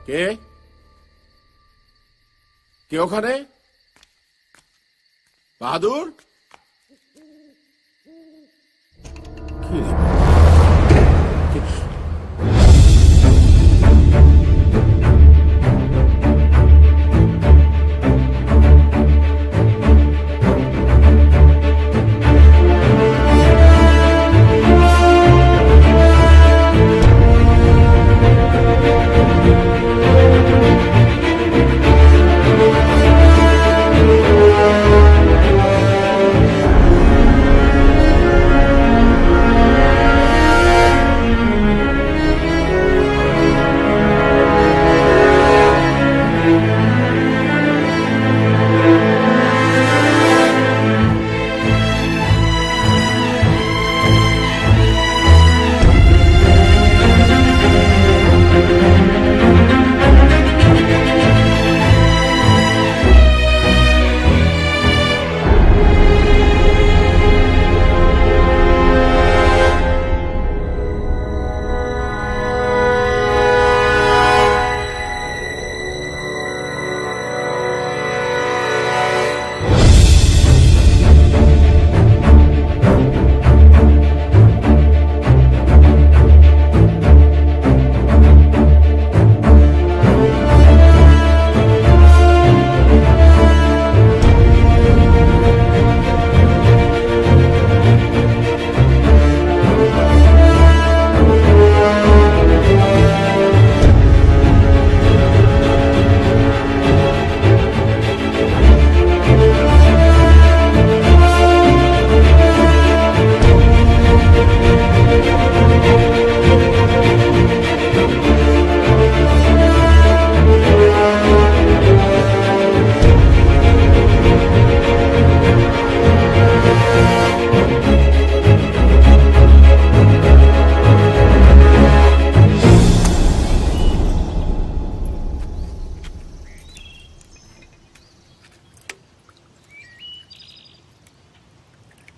কে কে ওখানে? বাহাদুর? কি রে?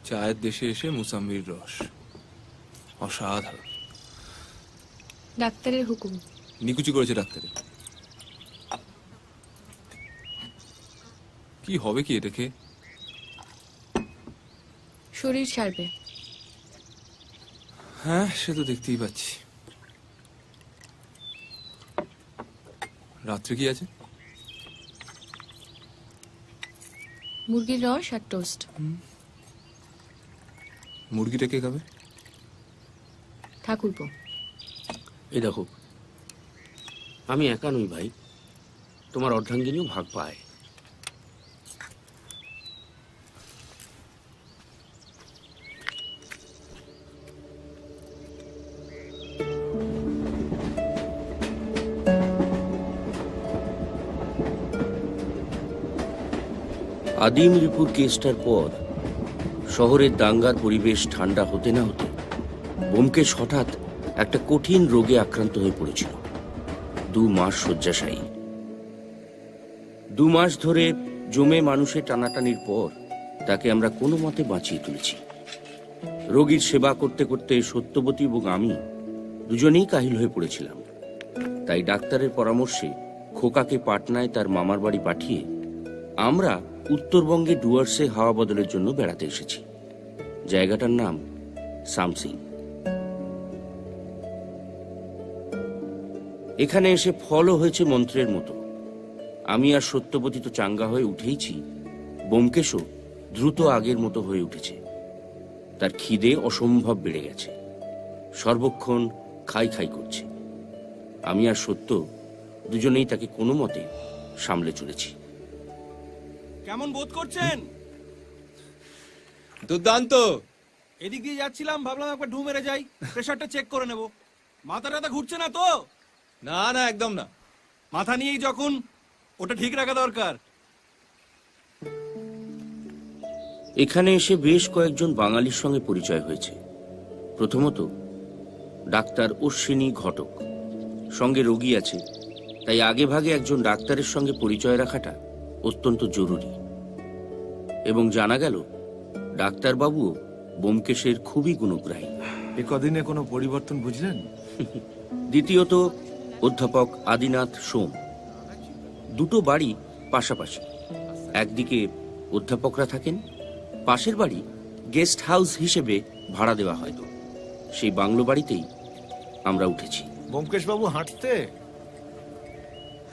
চায়ের দেশে এসে মুসাম্বির রস অসাধারণ। ডাক্তারের হুকুম। নিকুচি করেছে ডাক্তারে। কি হবে কি এটা খেয়ে? শরীর ছাড়বে। হ্যাঁ, সে তো দেখতেই পাচ্ছি। রাত্রে কি আছে? মুরগির রস আর টোস্ট। মুরগিটা কে খাবে? ঠাকুরপো। এই দেখো, আমি একা নই ভাই, তোমার অর্ধাঙ্গিনীও ভাগ পায়। আদিম রিপুর কেসটার পর শহরের দাঙ্গার পরিবেশ ঠান্ডা হতে না হতে ব্যোমকেশ হঠাৎ একটা কঠিন রোগে আক্রান্ত হয়ে পড়েছিল। 2 মাস শয্যাশায়ী। 2 মাস ধরে জমে মানুষের টানাটানির পর তাকে আমরা কোনো মতে বাঁচিয়ে তুলেছি। রোগীর সেবা করতে করতে সত্যবতী এবং আমি দুজনেই কাহিল হয়ে পড়েছিলাম। তাই ডাক্তারের পরামর্শে খোকাকে পাটনায় তার মামার বাড়ি পাঠিয়ে আমরা উত্তরবঙ্গে ডুয়ার্সে হাওয়া বদলের জন্য বেড়াতে এসেছি। জায়গাটার নাম সামসিং। এখানে এসে ফলও হয়েছে মন্ত্রের মতো। আমি আর সত্যবতী তো চাঙ্গা হয়ে উঠেইছি, ব্যোমকেশও দ্রুত আগের মতো হয়ে উঠেছে। তার খিদে অসম্ভব বেড়ে গেছে, সর্বক্ষণ খাই খাই করছে। আমি আর সত্য দুজনেই তাকে কোনো মতে সামলে চলেছি। কেমন বোধ করছেন? দুর্দান্ত। এদিক দিয়ে যাচ্ছিলাম, ভাবলাম একবার ঢু মেরে যাই, প্রেশারটা চেক করে নেব। মাথা টাথা ঘুরছে না তো? না না, একদম না। মাথা নিয়েই যখন, ওটা ঠিক রাখা দরকার। এখানে এসে বেশ কয়েকজন বাঙালির সঙ্গে পরিচয় হয়েছে। প্রথমত ডাক্তার অশ্বিনী ঘটক, সঙ্গে রোগী আছে, তাই আগে ভাগে একজন ডাক্তারের সঙ্গে পরিচয় রাখাটা অত্যন্ত জরুরি। এবং জানা গেল ডাক্তারবাবুও ব্যোমকেশের খুবই গুণগ্রাহী। এ কদিনে কোনো পরিবর্তন বুঝলেন? দ্বিতীয়ত অধ্যাপক আদিনাথ সোম। দুটো বাড়ি পাশাপাশি। একদিকে অধ্যাপকরা থাকেন, পাশের বাড়ি গেস্ট হাউস হিসেবে ভাড়া দেওয়া হয়। সেই বাংলো বাড়িতেই আমরা উঠেছি। ব্যোমকেশ বাবু হাঁটতে?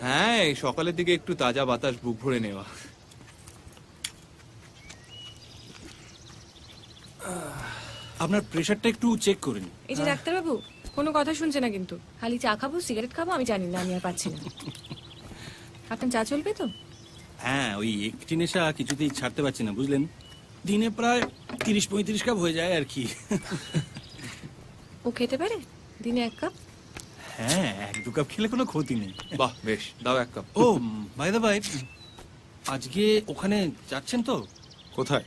হ্যাঁ, এই সকালের দিকে একটু তাজা বাতাস বুক ভরে নেওয়া। আপনার প্রেশারটা একটু চেক করে নিন। এই যে ডাক্তারবাবু, কোনো কথা শুনছে না কিন্তু। খালি চা খাবো, সিগারেট খাবো, আমি জানি না, আমি আর পাচ্ছি না। আপনার চা চলবে তো? হ্যাঁ, ওই একটি নেশা কিছুতেই ছাড়তে পারছি না, বুঝলেন। দিনে প্রায় 30-35 কাপ হয়ে যায় আর কি। ও খেতে পারে দিনে 1 কাপ? হ্যাঁ, 1-2 কাপ খেলে কোনো ক্ষতি নেই। বাহ, বেশ, দাও 1 কাপ। ও বাই দা বাই, আজকে ওখানে যাচ্ছেন তো? কোথায়?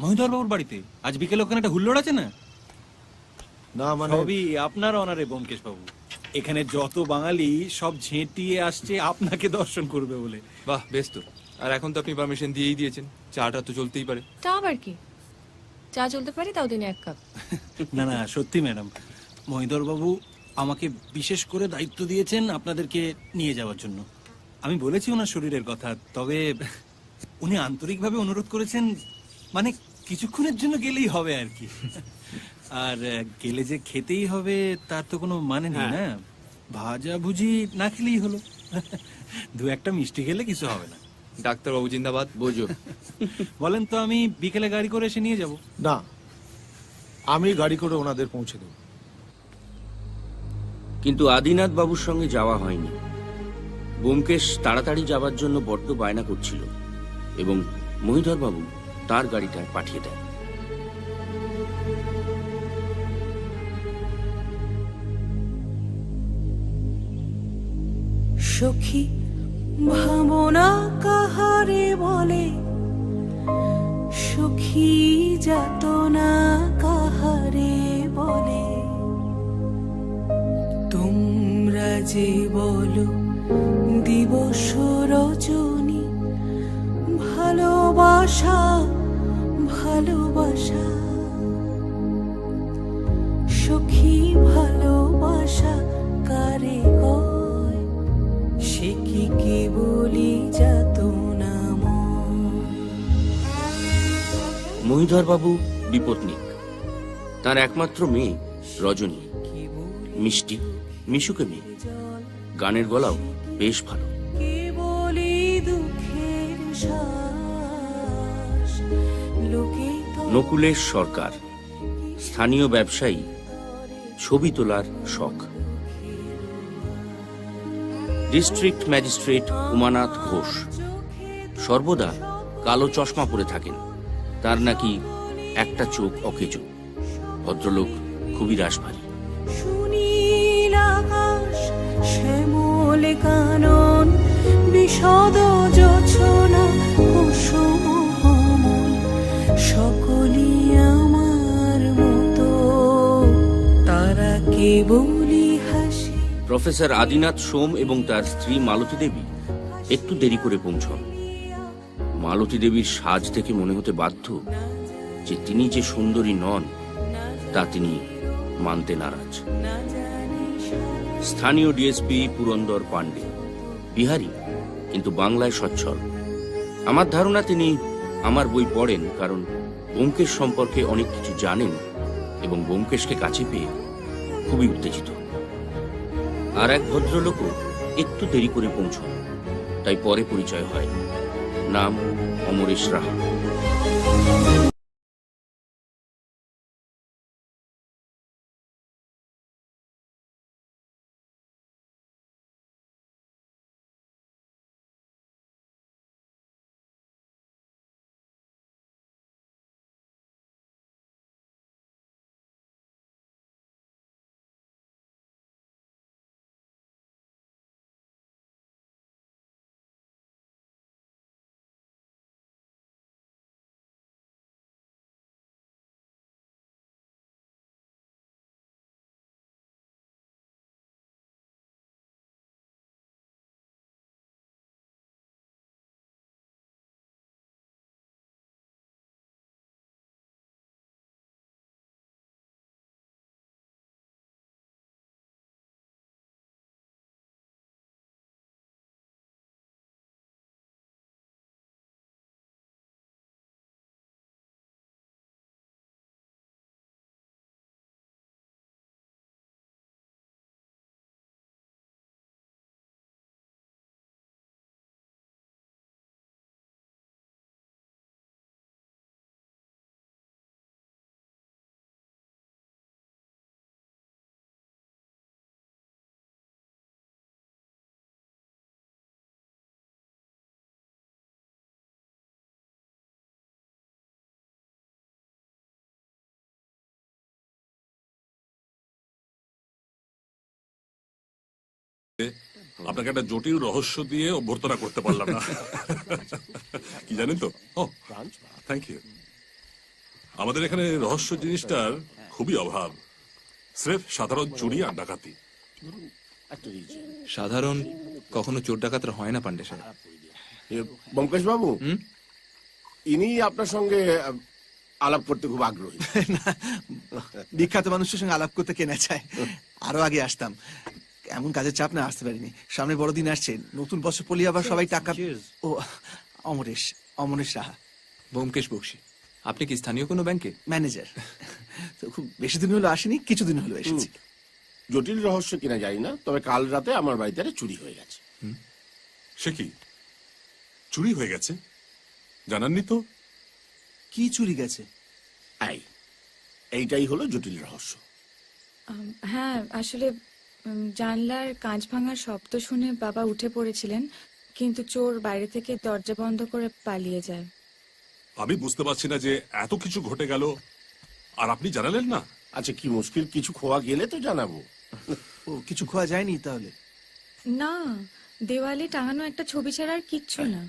মহিধর বাবুর বাড়িতে আজ বিকেলে ওখানে একটা হুল্লোড় আছে না? না মানে সবই আপনার অনারে ব্যোমকেশ বাবু। এখানে যত বাঙালি সব ঝেঁটিয়ে আসছে আপনাকে দর্শন করবে বলে। বাহ, বেশ তো। আর এখন তো আপনি পারমিশন দিয়েই দিয়েছেন, চাটা তো চলতেই পারে। তা আবার কি, চা চলতে পারে, তাও দিনে 1 কাপ। না না, সত্যি ম্যাডাম, মহিধর বাবু আমাকে বিশেষ করে দায়িত্ব দিয়েছেন আপনাদেরকে নিয়ে যাওয়ার জন্য। আমি বলেছি ওনার শরীরের কথা, তবে উনি আন্তরিকভাবে অনুরোধ করেছেন, মানে কিছুক্ষণের জন্য গেলেই হবে আর কি। আর গেলে যে খেতেই হবে তার তো কোনো মানে নেই না। ভাজা ভুজি না খেলেই হলো। 2-1টা মিষ্টি খেলে কিছু হবে না। ডাক্তারবাবু জিন্দাবাদ। বোঝো, বলেন তো, আমি বিকেলে গাড়ি করে এসে নিয়ে যাব? না, আমি গাড়ি করে ওনাদের পৌঁছে দেব। কিন্তু আদিনাথ বাবুর সঙ্গে যাওয়া হয়নি। ব্যোমকেশ তাড়াতাড়ি যাবার জন্য বড্ড বায়না করছিল এবং মহিধর বাবু তার গাড়িটা পাঠিয়ে দেয়। সখী ভাবনা কাহারে বলে, সখী যাতনা কাহারে বলে, তোমরা যে বলো দিবস রজনী, ভালোবাসা ভালোবাসা, সখী ভালোবাসা কারে কয়, সে কি কেবলই যাতনা ময়। মহিধর বাবু বিপত্নিক। তার একমাত্র মেয়ে রজনী মিষ্টি, মিশুকে মেয়ে। গানের গলাও বেশ ভালো। কেবলই দুঃখের শ্বাস, লোকে তো নকুলেশ সরকার, স্থানীয় ব্যবসায়ী, ছবি তোলার শখ। ডিস্ট্রিক্ট ম্যাজিস্ট্রেট উমানাথ ঘোষ সর্বদা কালো চশমা পরে থাকেন। তার নাকি একটা চোখ অকেজো। ভদ্রলোক খুবই রাশভারী। সুনীল আকাশ, শ্যামল কানন, বিশদ যোছনা, কুসুম কমল, সকলই আমার মতো, তারা কেবলই হাসি। প্রফেসর আদিনাথ সোম এবং তার স্ত্রী মালতী দেবী একটু দেরি করে পৌঁছন। মালতী দেবীর সাজ দেখে মনে হতে বাধ্য যে তিনি যে সুন্দরী নন তা তিনি মানতে নারাজ। স্থানীয় ডিএসপি পুরন্দর পাণ্ডে বিহারি, কিন্তু বাংলায় সচ্ছল। আমার ধারণা তিনি আমার বই পড়েন, কারণ ব্যোমকেশ সম্পর্কে অনেক কিছু জানেন এবং ব্যোমকেশকে কাছে পেয়ে খুবই উত্তেজিত। আর এক ভদ্রলোকও একটু দেরি করে পৌঁছন, তাই পরে পরিচয় হয়। নাম অমরেশ রাহা। আপনাকে একটা জটিল রহস্য দিয়ে অভ্যর্থনা করতে পারলাম না। কি জানেন তো? ও থ্যাংক ইউ। আমাদের এখানে রহস্য জিনিসটার খুবই অভাব। স্রেফ সাধারণ চুরি আর ডাকাতি। সাধারণ কখনো চোর ডাকাতরা হয় না পান্ডে সাহেব। ব্যোমকেশ বাবু, ইনি আপনার সঙ্গে আলাপ করতে খুব আগ্রহী। বিখ্যাত মানুষের সঙ্গে আলাপ করতে কেনা চায়। আরো আগে আসতাম, এমন কাজের চাপ না আসতে পারিনি। সামনে বড়দিন আসছে, নতুন বছর পড়লে আবার সবাই টাকা। ও অমরেশ, অমরেশ সাহা, ব্যোমকেশ বক্সী। আপনি কি স্থানীয় কোনো ব্যাংকে? ম্যানেজার। তো খুব বেশি দিন হলো আসেনি, কিছুদিন হলো এসেছি। জটিল রহস্য কিনা জানি না, তবে কাল রাতে আমার বাড়িতে একটা চুরি হয়ে গেছে। সে কি চুরি হয়ে গেছে? জানাননি তো? কি চুরি গেছে? এইটাই হলো জটিল রহস্য। হ্যাঁ, আসলে জানলার কাঁচ ভাঙার শব্দ শুনে বাবা উঠে পড়েছিলেন, কিন্তু চোর বাইরে থেকে দরজা বন্ধ করে পালিয়ে যায়। আমি বুঝতে পারছি না যে এত কিছু ঘটে গেল আর আপনি জানালেন না। আচ্ছা, কি মুশকিল, কিছু খোয়া গেলে তো জানাবো। ও কিছু খোয়া যায়নি তাহলে? না, দেওয়ালে টাঙানো একটা ছবি ছাড়া আর কিচ্ছু না।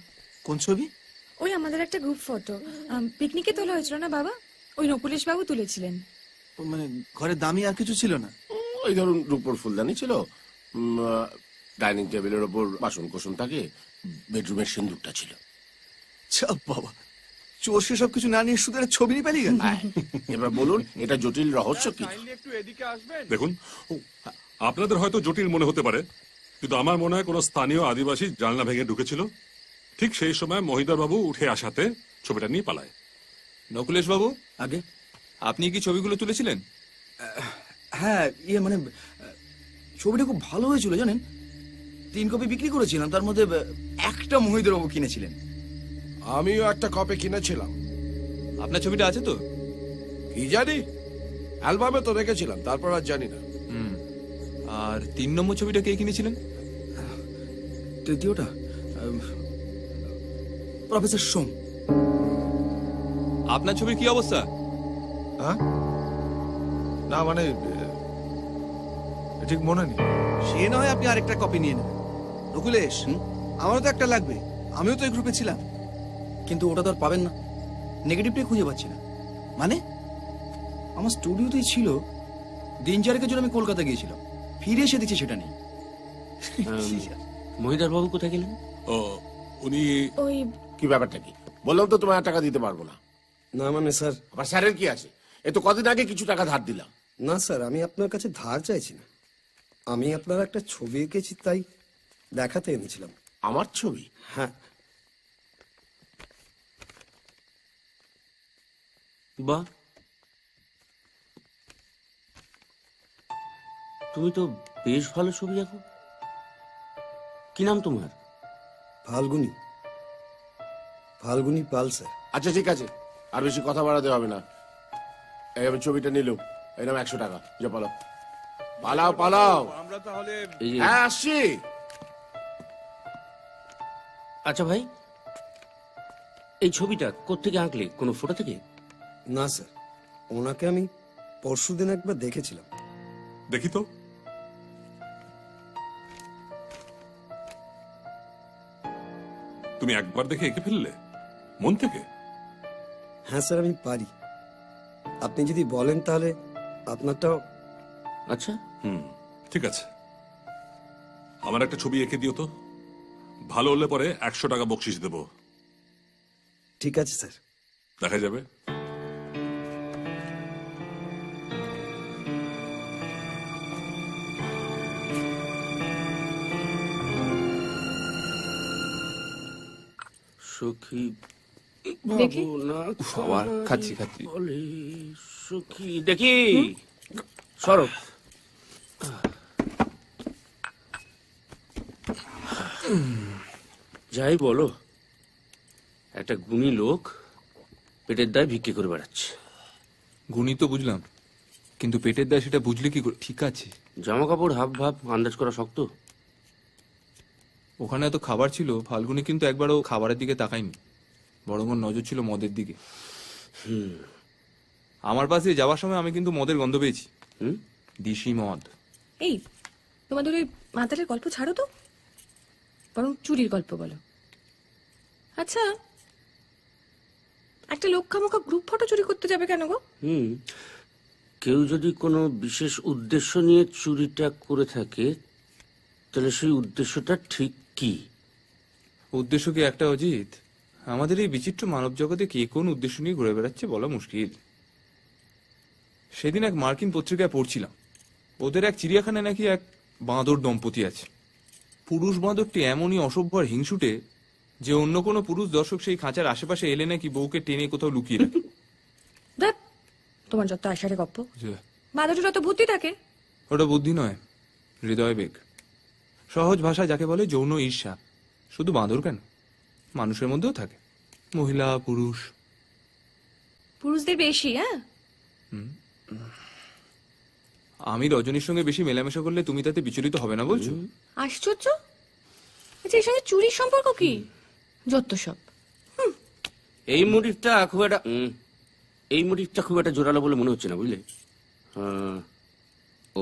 কোন ছবি? ওই আমাদের একটা গ্রুপ ফটো, পিকনিকে তোলা হয়েছিল না বাবা, ওই নকুলেশ বাবু তুলেছিলেন। ও মানে ঘরে দামি আর কিছু ছিল না? ওই ধরুন রূপোর ফুলদানি ছিল, ডাইনিং টেবিলের ওপর বাসন কোসন থাকে, বেডরুমের সিন্দুকটা ছিল। চাপ বাবা, চোর সে সব কিছু না নিয়ে শুধু একটা ছবি নিয়ে পালিয়ে গেল। এবার বলুন, এটা জটিল রহস্য কি? দেখুন, আপনাদের হয়তো জটিল মনে হতে পারে, কিন্তু আমার মনে হয় কোনো স্থানীয় আদিবাসী জানলা ভেঙে ঢুকেছিল। ঠিক সেই সময় মহিদর বাবু উঠে আসাতে ছবিটা নিয়ে পালায়। নকুলেশ বাবু, আগে আপনি কি ছবিগুলো তুলেছিলেন? হ্যাঁ, মানে ছবিটা খুব ভালো হয়েছিল জানেন। 3 কপি বিক্রি করেছিলাম, তার মধ্যে একটা মহিদর বাবু কিনেছিলেন। আমিও একটা কপি কিনেছিলাম। আপনার ছবিটা আছে তো? কি জানি, অ্যালবামে তো রেখেছিলাম, তারপর আর জানি না। আর 3 নম্বর ছবিটা কে কিনেছিলেন? তৃতীয়টা প্রফেসর সোম। আপনার ছবির কি অবস্থা? হ্যাঁ, না মানে ঠিক মনে নেই। সে নয়, আপনি আরেকটা কপি নিয়ে নেবেন। নকুলেশ, আমারও তো একটা লাগবে, আমিও তো এই গ্রুপে ছিলাম। কিন্তু ওটা তো আর পাবেন না, নেগেটিভটাই খুঁজে পাচ্ছি না। মানে? আমার স্টুডিওতেই ছিল, দিন 4 জন্য আমি কলকাতা গিয়েছিলাম, ফিরে এসে দেখছি সেটা নেই। মহিদার বাবু কোথায় গেলেন? ও উনি ওই কি ব্যাপারটা কি? বললাম তো তোমার টাকা দিতে পারবো না। না মানে স্যার, আবার স্যারের কি আছে? এ তো কদিন আগে কিছু টাকা ধার দিলাম। না স্যার, আমি আপনার কাছে ধার চাইছি না। আমি আপনার একটা ছবি এঁকেছি, তাই দেখাতে এনেছিলাম। আমার ছবি? হ্যাঁ। বাহ, তুমি তো বেশ ভালো ছবি আঁকো। কি নাম তোমার? ফাল্গুনি, ফাল্গুনি পাল স্যার। আচ্ছা ঠিক আছে, আর বেশি কথা বাড়াতে হবে না। এই আমি ছবিটা নিলাম, এই নাম 100 টাকা। যা পালাও, পালাও পালাও। এই যে, হ্যাঁ আসছি। আচ্ছা ভাই, এই ছবিটা কোত্থেকে আঁকলে? কোনো ফটো থেকে? না স্যার, ওনাকে আমি পরশুদিন একবার দেখেছিলাম। দেখি তো। তুমি একবার দেখে এঁকে ফেললে মন থেকে? হ্যাঁ স্যার, আমি পারি। আপনি যদি বলেন তাহলে আপনারটাও। আচ্ছা, ঠিক আছে, আমার একটা ছবি এঁকে দিও তো। ভালো হলে পরে 100 টাকা বকশিস দেব। ঠিক আছে স্যার। দেখা যাবে। সখী দেখি। বাবা, খাচ্ছি খাচ্ছি। বলে সখী দেখি, সরো। যাই বলো, একটা গুণী লোক পেটের দায় ভিক্ষে করে বেড়াচ্ছে। গুণী তো বুঝলাম, কিন্তু পেটের দায় সেটা বুঝলে কি করে? ঠিক আছে, জামা কাপড় হাব ভাব আন্দাজ করা শক্ত। ওখানে এত খাবার ছিল, ফাল্গুনি কিন্তু একবারও খাবারের দিকে তাকায়নি, বরং ওর নজর ছিল মদের দিকে। আমার পাশে যাওয়ার সময় আমি কিন্তু মদের গন্ধ পেয়েছি। দিশি মদ। এই তোমাদের ওই মাতালের গল্প ছাড়ো তো, বরং চুরির গল্প বলো। আচ্ছা, একটা লক্ষামুখা গ্রুপ ফটো চুরি করতে যাবে কেন গো? কেউ যদি কোনো বিশেষ উদ্দেশ্য নিয়ে চুরিটা করে থাকে, তাহলে সেই উদ্দেশ্যটা ঠিক কি? উদ্দেশ্য কি একটা অজিত? আমাদের এই বিচিত্র মানব জগতে কে কোন উদ্দেশ্য নিয়ে ঘুরে বেড়াচ্ছে বলা মুশকিল। সেদিন এক মার্কিন পত্রিকায় পড়ছিলাম, ওদের এক চিড়িয়াখানায় নাকি এক বাঁদর দম্পতি আছে। পুরুষ বাঁদরটি এমনই অসভ্য আর হিংসুটে যে অন্য কোনো পুরুষ দর্শক সেই খাঁচার আশেপাশে এলে নাকি বউকে টেনে কোথাও লুকিয়ে রাখে। দেখ, তোমার যত আশারে গপ্প, বাদরটা তো বুদ্ধি থাকে। ওটা বুদ্ধি নয়, হৃদয় বেগ। সহজ ভাষায় যাকে বলে যৌন ঈর্ষা। শুধু বাঁদর কেন, মানুষের মধ্যেও থাকে, মহিলা পুরুষ। পুরুষদের বেশি? হ্যাঁ, আমি রজনীর সঙ্গে বেশি মেলামেশা করলে তুমি তাতে বিচলিত হবে না বলছো? আশ্চর্য। আচ্ছা, এর সঙ্গে চুরির সম্পর্ক কি? যত সব। এই মোটিভটা খুব একটা জোরালো বলে মনে হচ্ছে না, বুঝলে?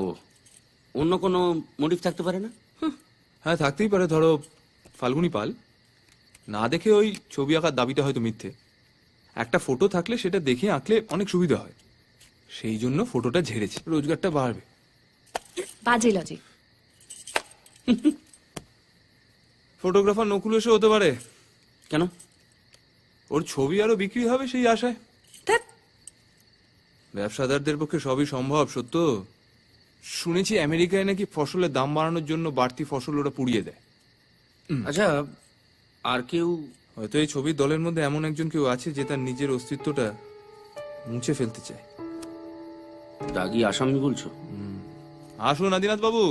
ও, অন্য কোনো মোটিভ থাকতে পারে না? হ্যাঁ, থাকতেই পারে। ধরো ফাল্গুনী পাল না দেখে ওই ছবি আঁকার দাবিটা হয়তো মিথ্যে। একটা ফটো থাকলে সেটা দেখে আঁকলে অনেক সুবিধা হয়, সেই জন্য ফটোটা ঝেড়েছে, রোজগারটা বাড়বে। বাজে লজিক। ফটোগ্রাফার নকুল এসে হতে পারে। কেন? ওর ছবি আরো বিক্রি হবে সেই আশায়। ব্যবসাদারদের পক্ষে সবই সম্ভব, সত্য। শুনেছি আমেরিকায় নাকি ফসলের দাম বাড়ানোর জন্য বাড়তি ফসল ওরা পুড়িয়ে দেয়। আচ্ছা, আর কেউ? হয়তো এই ছবির দলের মধ্যে এমন একজন কেউ আছে যে তার নিজের অস্তিত্বটা মুছে ফেলতে চায়। দাগি আসামি বলছো? আসুন আদিনাথ বাবু।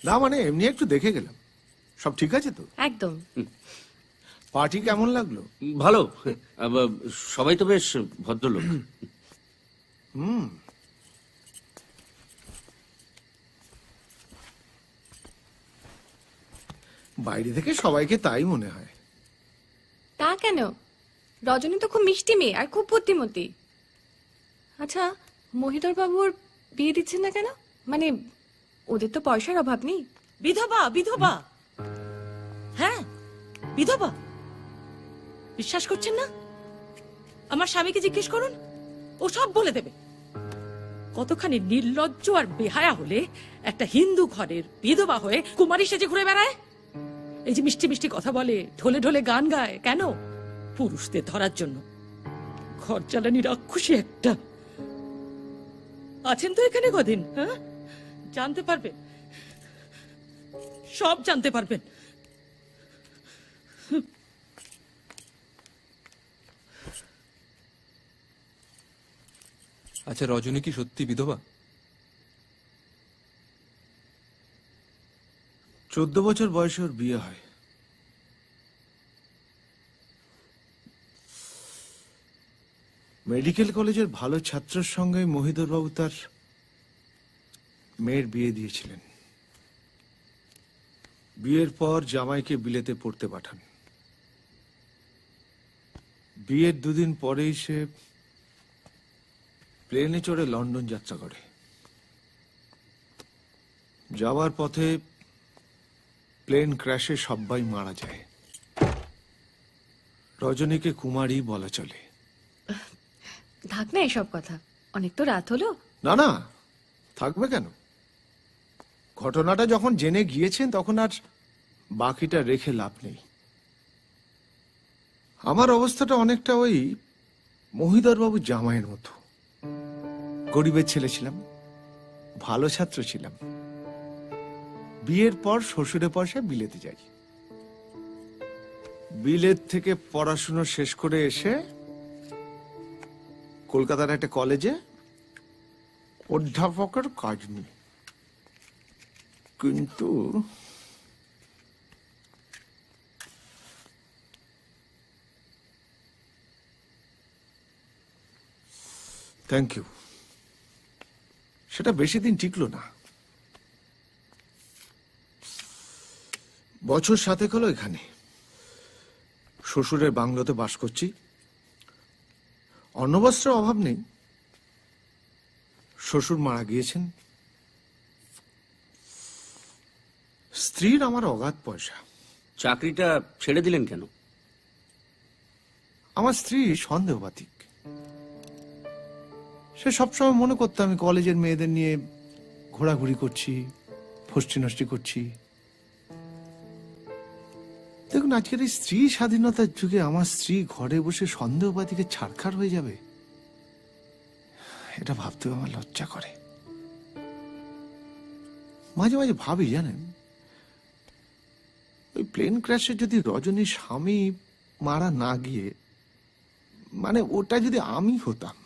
না মানে এমনি একটু দেখে গেলাম। সব ঠিক আছে তো? একদম। পার্টি কেমন লাগলো? ভালো, সবাই তো বেশ ভদ্রলোক। বাইরে থেকে সবাইকে তাই মনে হয়। তা কেন? রজনী তো খুব মিষ্টি মেয়ে আর খুব বুদ্ধিমতী। আচ্ছা, মহিধর বাবুর বিয়ে দিচ্ছেন না কেন? মানে ওদের তো পয়সার অভাব নেই। বিধবা, বিধবা। হ্যাঁ, বিধবা। বিশ্বাস করছেন না? আমার স্বামীকে জিজ্ঞেস করুন, ও সব বলে দেবে। কতখানি নির্লজ্জ আর বেহায়া হলে একটা হিন্দু ঘরের বিধবা হয়ে কুমারী সেজে ঘুরে বেড়ায়। এই যে মিষ্টি মিষ্টি কথা বলে, ঢোলে ঢোলে গান গায়, কেন? পুরুষদের ধরার জন্য। ঘর জ্বালানি রাক্ষসী একটা। আছেন তো এখানে কদিন, হ্যাঁ? জানতে পারবেন, সব জানতে পারবেন। আচ্ছা, রজনী কি সত্যি বিধবা? 14 বছর বয়সে ওর বিয়ে হয়। মেডিকেল কলেজের ভালো ছাত্রের সঙ্গে মহিধর বাবু তার মেয়ের বিয়ে দিয়েছিলেন। বিয়ের পর জামাইকে বিলেতে পড়তে পাঠান। বিয়ের 2 দিন পরেই সে প্লেনে চড়ে লন্ডন যাত্রা করে। যাওয়ার পথে প্লেন ক্র্যাশে সবাই মারা যায়। রজনীকে কুমারী বলা চলে। থাক না এসব কথা, অনেক তো রাত হলো। না না, থাকবে কেন? ঘটনাটা যখন জেনে গিয়েছেন তখন আর বাকিটা রেখে লাভ নেই। আমার অবস্থাটা অনেকটা ওই মহিধর বাবু জামাইয়ের মতো। গরিবের ছেলে ছিলাম, ভালো ছাত্র ছিলাম। বিয়ের পর শ্বশুরের পয়সায় বিলেতে যাই। বিলেত থেকে পড়াশুনো শেষ করে এসে কলকাতার একটা কলেজে অধ্যাপকের কাজ নিই। কিন্তু থ্যাংক ইউ, সেটা বেশি দিন টিকলো না। বছর 7 হলো এখানে শ্বশুরের বাংলোতে বাস করছি। অন্নবস্ত্রের অভাব নেই। শ্বশুর মারা গিয়েছেন, স্ত্রীর আমার অগাধ পয়সা। চাকরিটা ছেড়ে দিলেন কেন? আমার স্ত্রী সন্দেহবাতিক। সে সবসময় মনে করতো আমি কলেজের মেয়েদের নিয়ে ঘোরাঘুরি করছি, ফষ্টি নষ্টি করছি। দেখুন, আজকের এই স্ত্রী স্বাধীনতার যুগে আমার স্ত্রী ঘরে বসে সন্দেহবাদীকে ছাড়খাড় হয়ে যাবে, এটা ভাবতেও আমার লজ্জা করে। মাঝে মাঝে ভাবি, জানেন, ওই প্লেন ক্র্যাশে যদি রজনীর স্বামী মারা না গিয়ে, মানে ওটা যদি আমি হতাম,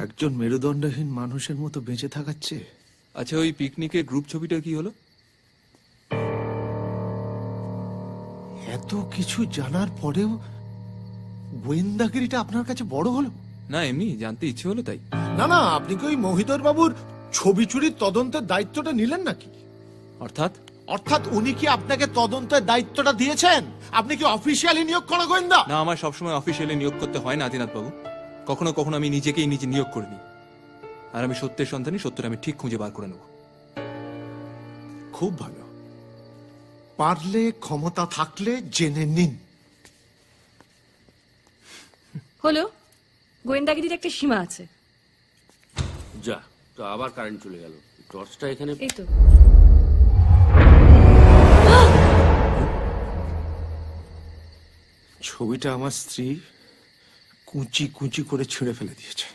একজন মেরুদণ্ডহীন মানুষের মতো বেঁচে থাকার চেয়ে। আচ্ছা, ওই পিকনিকে গ্রুপ ছবিটা কি হলো? এত কিছু জানার পরেও গোয়েন্দাগিরিটা আপনার কাছে বড় হলো? না, এমনি জানতে ইচ্ছে হলো তাই। না না, আপনি কি ওই মহিধর বাবুর ছবি চুরির তদন্তের দায়িত্বটা নিলেন নাকি? অর্থাৎ? অর্থাৎ উনি কি আপনাকে তদন্তের দায়িত্বটা দিয়েছেন? আপনি কি অফিসিয়ালি নিয়োগ করা গোয়েন্দা? না, আমার সবসময় অফিসিয়ালি নিয়োগ করতে হয় না আদিনাথ বাবু। কখনো কখনো আমি নিজেকেই নিজে নিয়োগ করে নিই। আর আমি সত্যের সন্ধানী, সত্যটা আমি ঠিক খুঁজে বার করে নেব। খুব ভালো। পারলে, ক্ষমতা থাকলে জেনে নিন। হলো, গোয়েন্দাগিরির একটা সীমা আছে। যা, তো আবার কারেন্ট চলে গেল। টর্চটা এখানে। এই তো। ছবিটা আমার স্ত্রী কুচি কুচি করে ছিঁড়ে ফেলে দিয়েছে।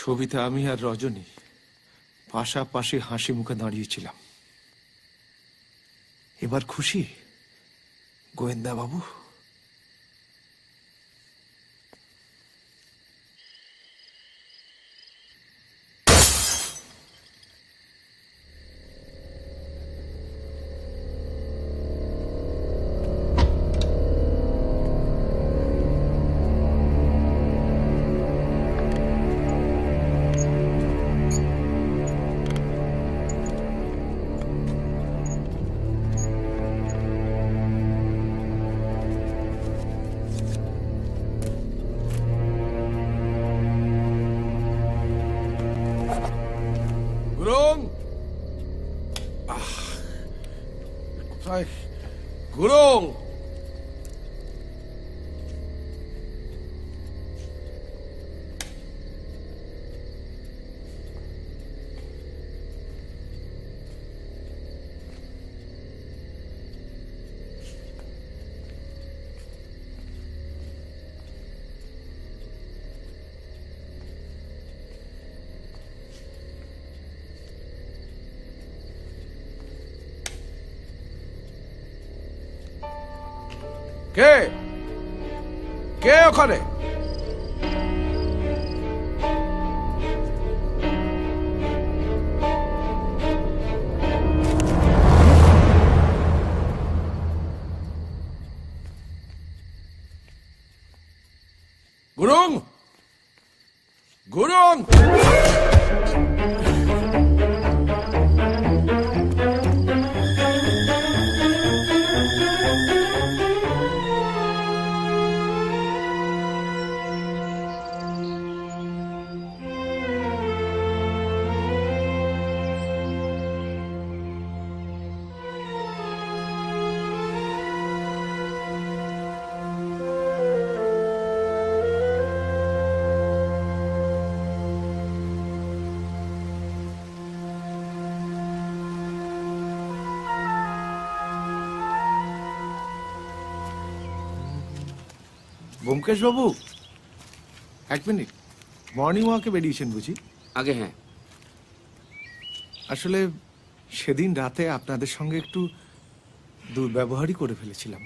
ছবিতে আমি আর রজনী পাশাপাশি হাসি মুখে দাঁড়িয়েছিলাম। এবার খুশি গোয়েন্দা বাবু? গুরুং, কোথায় গুরুং? কে কে ওখানে? গুরুং, গুরুং! ব্যোমকেশ বাবু, এক মিনিট। মর্নিং ওয়াকে বেরিয়েছেন বুঝি? আগে হ্যাঁ। আসলে সেদিন রাতে আপনাদের সঙ্গে একটু দুর্ব্যবহারই করে ফেলেছিলাম।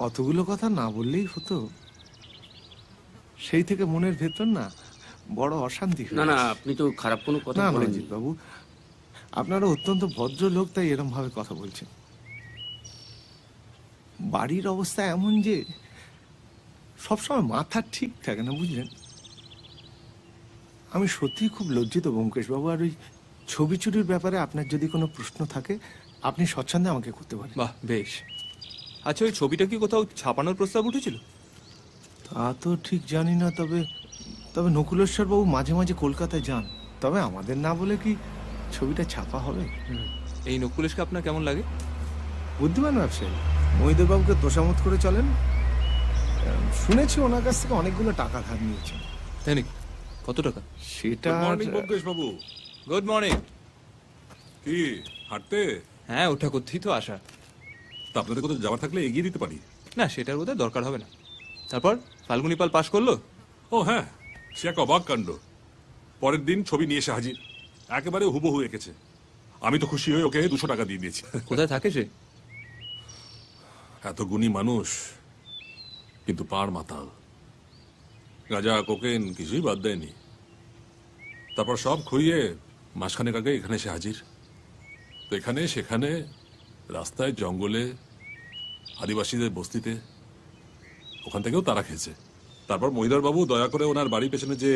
অতগুলো কথা না বললেই হতো। সেই থেকে মনের ভেতর না বড় অশান্তি হয়ে না না, গেছে। আপনি তো খারাপ কোনো কথা না বলেননি। রঞ্জিত বাবু, আপনারা অত্যন্ত ভদ্র লোক, তাই এরম ভাবে কথা বলছেন। বাড়ির অবস্থা এমন যে সবসময় মাথা ঠিক থাকে না, বুঝলেন? আমি সত্যি খুব লজ্জিত ব্যোমকেশ বাবু। আর ওই ছবি চুরির ব্যাপারে আপনার যদি কোনো প্রশ্ন থাকে, আপনি স্বচ্ছন্দে আমাকে করতে পারেন। বাহ, বেশ। আচ্ছা, ওই ছবিটা কি কোথাও ছাপানোর প্রস্তাব উঠেছিল? তা তো ঠিক জানি না, তবে তবে নকুলেশ্বর বাবু মাঝে মাঝে কলকাতায় যান, তবে আমাদের না বলে কি ছবিটা ছাপা হবে? এই নকুলেশকে আপনার কেমন লাগে? বুদ্ধিমান ব্যবসায়ী, মহিদর বাবুকে তোষামত করে চলেন। শুনেছি ওনার কাছ থেকে অনেকগুলো টাকা ধার নিয়েছেন। তাই নাকি? কত টাকা? সেটা মর্নিং ব্যোমকেশ বাবু। Good morning. কি হাঁটতে? হ্যাঁ, ওঠা করতেই তো আসা। তা আপনাদের কোথাও যাওয়ার থাকলে এগিয়ে দিতে পারি। না, সেটার বোধহয় দরকার হবে না। তারপর ফাল্গুনি পাল পাশ করলো? ও হ্যাঁ, সে এক অবাক কাণ্ড। পরের দিন ছবি নিয়ে এসে হাজির, একেবারে হুবহু এঁকেছে। আমি তো খুশি হয়ে ওকে 200 টাকা দিয়ে দিয়েছি। কোথায় থাকে সে? এত গুণী মানুষ, কিন্তু পার মাতাল। গাঁজা কোকেন কিছুই বাদ দেয়নি। তারপর সব খুইয়ে মাসখানেক আগে এখানে এসে হাজির। তো এখানে সেখানে, রাস্তায়, জঙ্গলে, আদিবাসীদের বস্তিতে, ওখান থেকেও তারা খেয়েছে। তারপর মহিদার বাবু দয়া করে ওনার বাড়ির পেছনে যে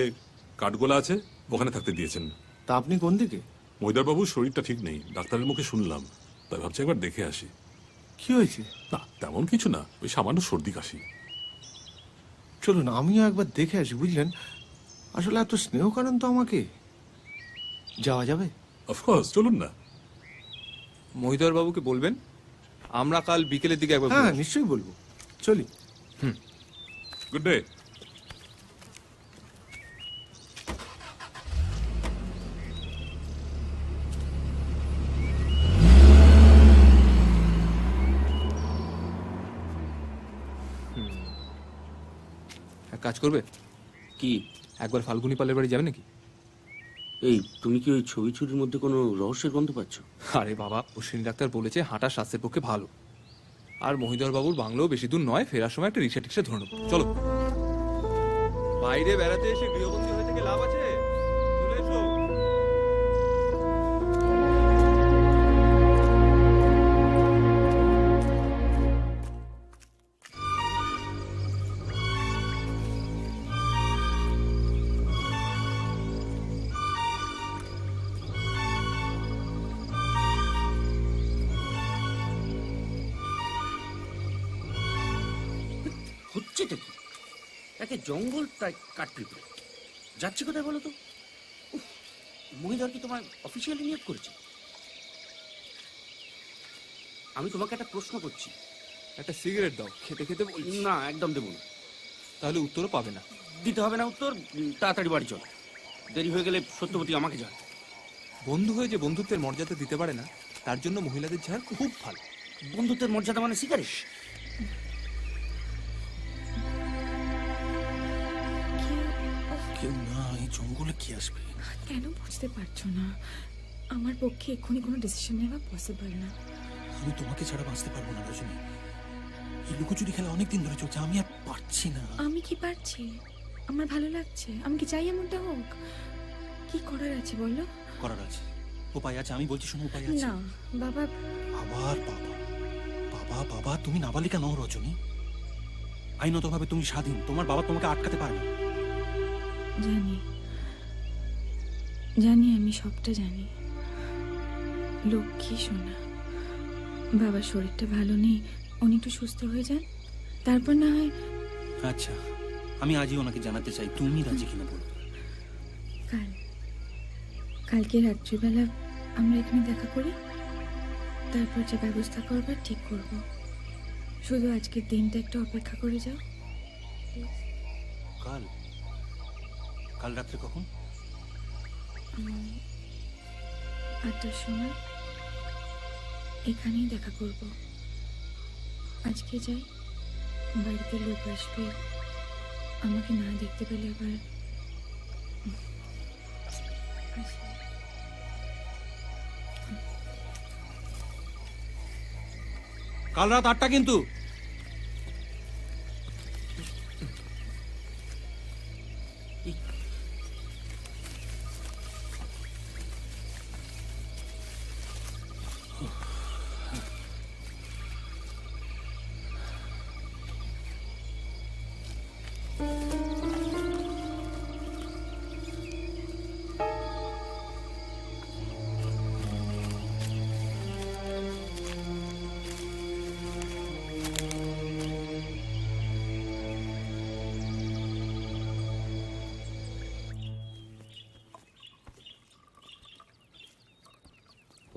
কাঠগোলা আছে ওখানে থাকতে দিয়েছেন। তা আপনি কোন দিকে? মহিদার বাবুর শরীরটা ঠিক নেই, ডাক্তারের মুখে শুনলাম, তাই ভাবছি একবার দেখে আসি। কি হয়েছে? না তেমন কিছু না, ওই সামান্য সর্দি কাশি। চলুন আমিও একবার দেখে আসি, বুঝলেন? আসলে এত স্নেহ করেন তো আমাকে। যাওয়া যাবে? অফকোর্স, চলুন না। মহিদর বাবুকে বলবেন আমরা কাল বিকেলের দিকে একবার হ্যাঁ, নিশ্চয়ই বলবো। চলি। Good day. এক কাজ করবে কি? একবার ফাল্গুনি পালের বাড়ি যাবে নাকি? এই, তুমি কি ওই ছবি চুরির মধ্যে কোনো রহস্যের গন্ধ পাচ্ছ? আরে বাবা, অশ্বিনী ডাক্তার বলেছে হাঁটা স্বাস্থ্যের পক্ষে ভালো। আর মহিদর বাবুর বাংলো বেশি দূর নয়, ফেরার সময় একটা রিক্সা টিক্সা ধরে নেবো। চলো। বাইরে বেড়াতে এসে গৃহবন্দী হয়ে থেকে লাভ আছে? চলে এসো। হচ্ছেটা কি? তাকে জঙ্গল তাই কাটতে যাচ্ছে কোথায় বলো তো? মহিদার কি তোমার অফিসিয়ালি নিয়োগ করেছে? আমি তোমাকে একটা প্রশ্ন করছি। একটা সিগারেট দাও, খেতে খেতে বলছি। না, একদম দেবো না। তাহলে উত্তরও পাবে না। দিতে হবে না উত্তর, তাড়াতাড়ি বাড়ি চল। দেরি হয়ে গেলে সত্যবতী আমাকে যা। বন্ধু হয়ে যে বন্ধুত্বের মর্যাদা দিতে পারে না, তার জন্য মহিলাদের ঝাড় খুব ভালো। বন্ধুত্বের মর্যাদা মানে সিগারেট? কেউ না, এই জঙ্গলে কি আসবে? কেন বুঝতে পারছো না? আমার পক্ষে এক্ষুনি কোনো ডিসিশন নেওয়া পসিবল না। আমি তোমাকে ছাড়া বাঁচতে পারবো না রজনী। এই লুকোচুরি খেলা অনেকদিন ধরে চলছে, আমি আর পারছি না। আমি কি পারছি? আমার ভালো লাগছে। আমি কি চাই এমনটা হোক? কি করার আছে বলো? করার আছে, উপায় আছে। আমি বলছি শোনো, উপায় আছে। না বাবা। আবার বাবা? বাবা বাবা, তুমি নাবালিকা নও রজনী। আইনতভাবে তুমি স্বাধীন, তোমার বাবা তোমাকে আটকাতে পারবে না। জানি জানি, আমি সবটা জানি। লক্ষ্মী সোনা, বাবার শরীরটা ভালো নেই, উনি একটু সুস্থ হয়ে যান, তারপর না হয়। আচ্ছা, আমি আজই ওনাকে জানাতে চাই, তুমি রাজি কিনা বলো। কালকে রাত্রিবেলা আমরা এখানে দেখা করি, তারপর যে ব্যবস্থা করবার ঠিক করব। শুধু আজকের দিনটা একটু অপেক্ষা করে যাও। কাল? কাল রাত্রে কখন? 8টার সময় এখানেই দেখা করব। আজকে যাই, বাড়িতে লোক আসবে, আমাকে না দেখতে পেলে আবার। কাল রাত 8টা কিন্তু।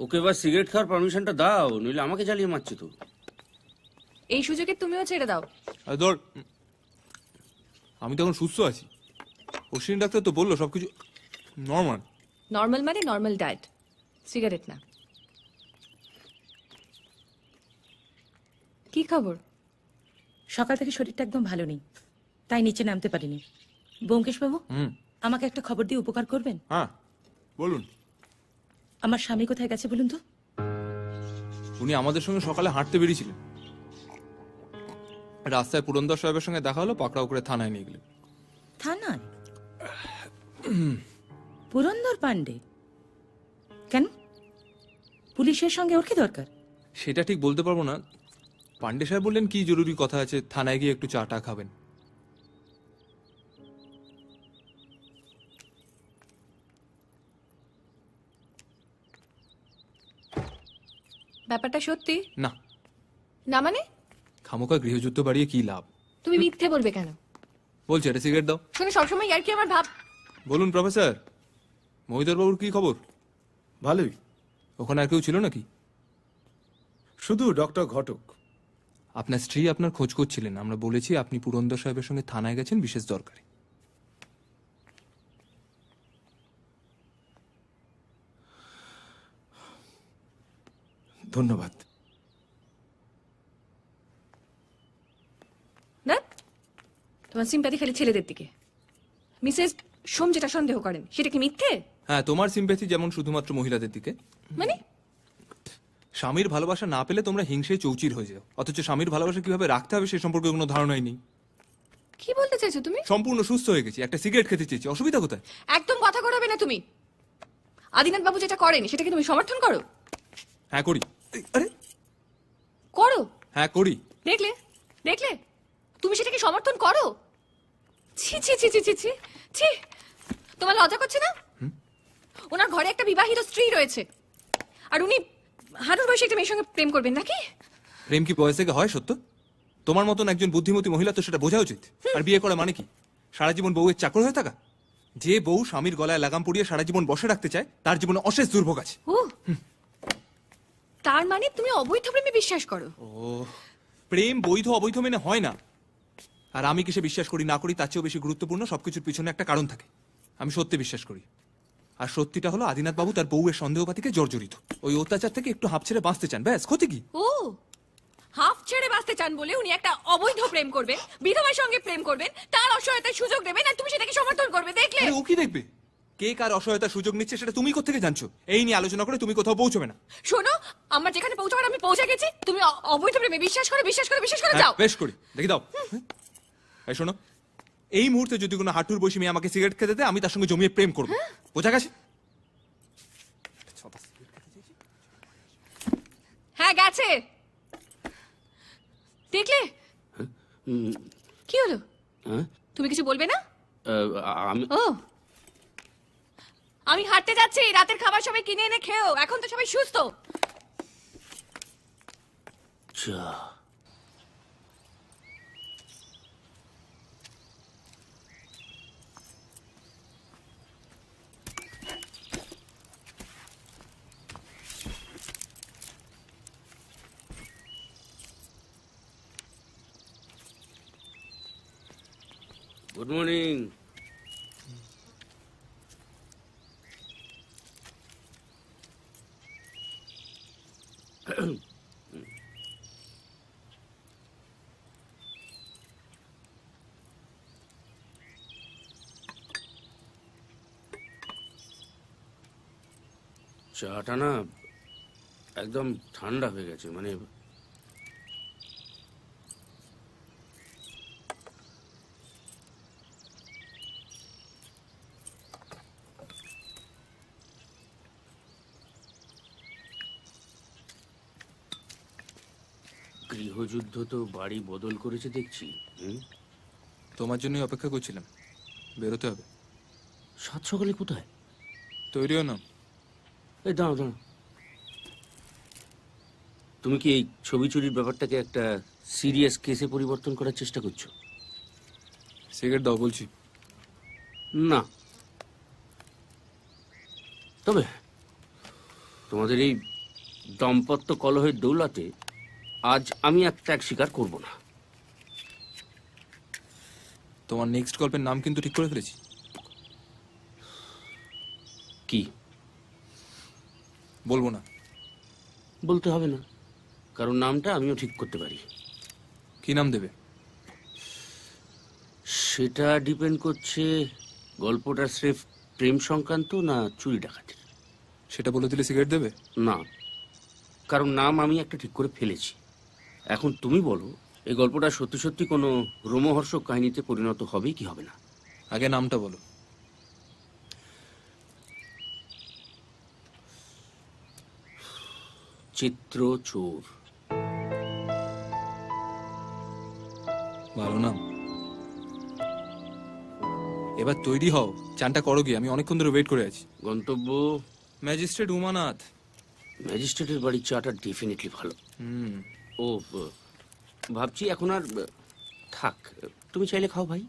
ওকে এবার সিগারেট খাওয়ার পারমিশনটা দাও, নইলে আমাকে জ্বালিয়ে মারছে তো। এই সুযোগে তুমিও ছেড়ে দাও। আর ধর, আমি তখন সুস্থ আছি, অশ্বিনী ডাক্তার তো বললো সবকিছু নর্মাল। নর্মাল মানে নর্মাল ডায়েট, সিগারেট না। কি খবর? সকাল থেকে শরীরটা একদম ভালো নেই, তাই নিচে নামতে পারিনি। ব্যোমকেশ বাবু, আমাকে একটা খবর দিয়ে উপকার করবেন? হ্যাঁ বলুন। আমার স্বামী কোথায় গেছে বলুন তো? উনি আমাদের সঙ্গে সকালে হাঁটতে বেরিয়েছিলেন, রাস্তায় পুরন্দর সাহেবের সঙ্গে দেখা হলো, পাকড়াও করে থানায় নিয়ে গেলেন। থানায়? পুরন্দর পান্ডে কেন? পুলিশের সঙ্গে ওর কি দরকার? সেটা ঠিক বলতে পারবো না। পান্ডে সাহেব বললেন কি জরুরি কথা আছে, থানায় গিয়ে একটু চা টা খাবেন। ব্যাপারটা সত্যি না। না মানে? খামোকা গৃহযুদ্ধ বাড়িয়ে কি লাভ? তুমি মিথ্যে বলবে কেন? বলছে এটা সিগারেট দাও। শুনে সবসময় ইয়ার কি আমার ভাব। বলুন প্রফেসর, মহিধর বাবুর কি খবর? ভালোই। ওখানে আর কেউ ছিল নাকি? শুধু ডক্টর ঘটক। আপনার স্ত্রী আপনার খোঁজ করছিলেন, আমরা বলেছি আপনি পুরন্দর সাহেবের সঙ্গে থানায় গেছেন বিশেষ দরকারে। ধন্যবাদ। না, তোমার সিম্প্যাথি খালি ছেলেদের দিকে। মিসেস সোম যেটা সন্দেহ করেন সেটা কি মিথ্যে? হ্যাঁ, তোমার সিম্প্যাথি যেমন শুধুমাত্র মহিলাদের দিকে। মানে? স্বামীর ভালোবাসা না পেলে তোমরা হিংসে চৌচির হয়ে যাও, অথচ স্বামীর ভালোবাসা কিভাবে রাখতে হবে সে সম্পর্কে কোনো ধারণাই নেই। কি বলতে চাইছো তুমি? সম্পূর্ণ সুস্থ হয়ে গেছি, একটা সিগারেট খেতে চেয়েছি, অসুবিধা কোথায়? একদম কথা করাবে না তুমি। আদিনাথ বাবু যেটা করেন সেটাকে তুমি সমর্থন করো? হ্যাঁ করি। আরে করো? হ্যাঁ করি। দেখলে দেখলে, তুমি সেটাকে সমর্থন করো? ছি ছি ছি ছি ছি ছি ছি, তোমার লজ্জা করছে না? ওনার ঘরে একটা বিবাহিত স্ত্রী রয়েছে, আর উনি হাঁটুর বয়সে একটা মেয়ের সঙ্গে প্রেম করবেন নাকি? প্রেম কি বয়স থেকে হয় সত্য? তোমার মতন একজন বুদ্ধিমতী মহিলা তো সেটা বোঝা উচিত। আর বিয়ে করা মানে কি? সারা জীবন বউয়ের চাকর হয়ে থাকা? যে বউ স্বামীর গলায় লাগাম পরিয়ে সারা জীবন বসে রাখতে চায় তার জীবনে অশেষ দুর্ভোগ আছে। ও, তার মানে তুমি অবৈধ প্রেমে বিশ্বাস করো? ও, প্রেম বৈধ অবৈধ মেনে হয় না। আর আমি কিসে বিশ্বাস করি না করি তার চেয়েও বেশি গুরুত্বপূর্ণ সবকিছুর পিছনে একটা কারণ থাকে। আমি সত্যি বিশ্বাস করি, আর সত্যিটা হলো আদিনাথ বাবু তার বউয়ের সন্দেহপাতিকে জর্জরিত। ওই অত্যাচার থেকে একটু হাঁপ ছেড়ে বাঁচতে চান, ব্যাস। ক্ষতি কি? ও, হাফ ছেড়ে বাঁচতে চান বলে উনি একটা অবৈধ প্রেম করবেন, বিধবার সঙ্গে প্রেম করবেন, তার অসহায়তার সুযোগ দেবেন, আর তুমি সেটাকে সমর্থন করবে। দেখলে? আরে ও কি দেখবে? কে কার অসহায়তার সুযোগ নিচ্ছে সেটা তুমি কোত্থেকে জানছো? এই নিয়ে আলোচনা করে তুমি কোথাও পৌঁছবে না। শোনো, আমার যেখানে পৌঁছাবার আমি পৌঁছে গেছি, তুমি অবৈধ প্রেমে বিশ্বাস করো, বিশ্বাস করো, বিশ্বাস করো, যাও। বেশ করি, দেখি দাও। এই শোনো, এই মুহূর্তে যদি কোনো হাঁটুর বসে মেয়ে আমাকে সিগারেট খেতে দেয় আমি তার সঙ্গে জমিয়ে প্রেম করবো, বোঝা গেছে? হ্যাঁ গেছে। দেখলে? কি হলো? তুমি কিছু বলবে না? আমি ও, আমি হাঁটতে যাচ্ছি, রাতের খাবার সবাই কিনে এনে খেও, এখন তো সবাই সুস্থ। চা গুড মর্নিং। চাটা না একদম ঠান্ডা হয়ে গেছে, মানে গৃহযুদ্ধ তো বাড়ি বদল করেছে দেখছি। তোমার জন্যই অপেক্ষা করছিলাম, বেরোতে হবে। সাত সকালে কোথায়? তৈরিও না। এই দাঁড়াও দাঁড়াও, তুমি কি এই ছবি চুরির ব্যাপারটাকে একটা সিরিয়াস কেসে পরিবর্তন করার চেষ্টা করছো? সিগারেট দাও বলছি। না, তবে তোমাদের এই দাম্পত্য কলহের দৌলতে আজ আমি আর ত্যাগ স্বীকার করব না। তোমার নেক্সট গল্পের নাম কিন্তু ঠিক করে ফেলেছি। কি? বলবো না। বলতে হবে না, কারণ নামটা আমিও ঠিক করতে পারি। কি নাম দেবে? সেটা ডিপেন্ড করছে গল্পটা স্রেফ প্রেম সংক্রান্ত না চুরি ডাকাতির। সেটা বলে দিলে সিগারেট দেবে? না, কারণ নাম আমি একটা ঠিক করে ফেলেছি। এখন তুমি বলো, এই গল্পটা সত্যি সত্যি কোনো রোমহর্ষক কাহিনীতে পরিণত হবে কি হবে না? আগে নামটা বলো। চিত্র চোর। ভালো নাম। এবার তৈরি হও, চানটা করো গিয়ে, আমি অনেকক্ষণ ধরে ওয়েট করে আছি। গন্তব্য ম্যাজিস্ট্রেট উমানাথ। ম্যাজিস্ট্রেটের বাড়ির চাটা ডেফিনেটলি ভালো। ও ভাবছি এখন আর থাক, তুমি চাইলে খাও ভাই।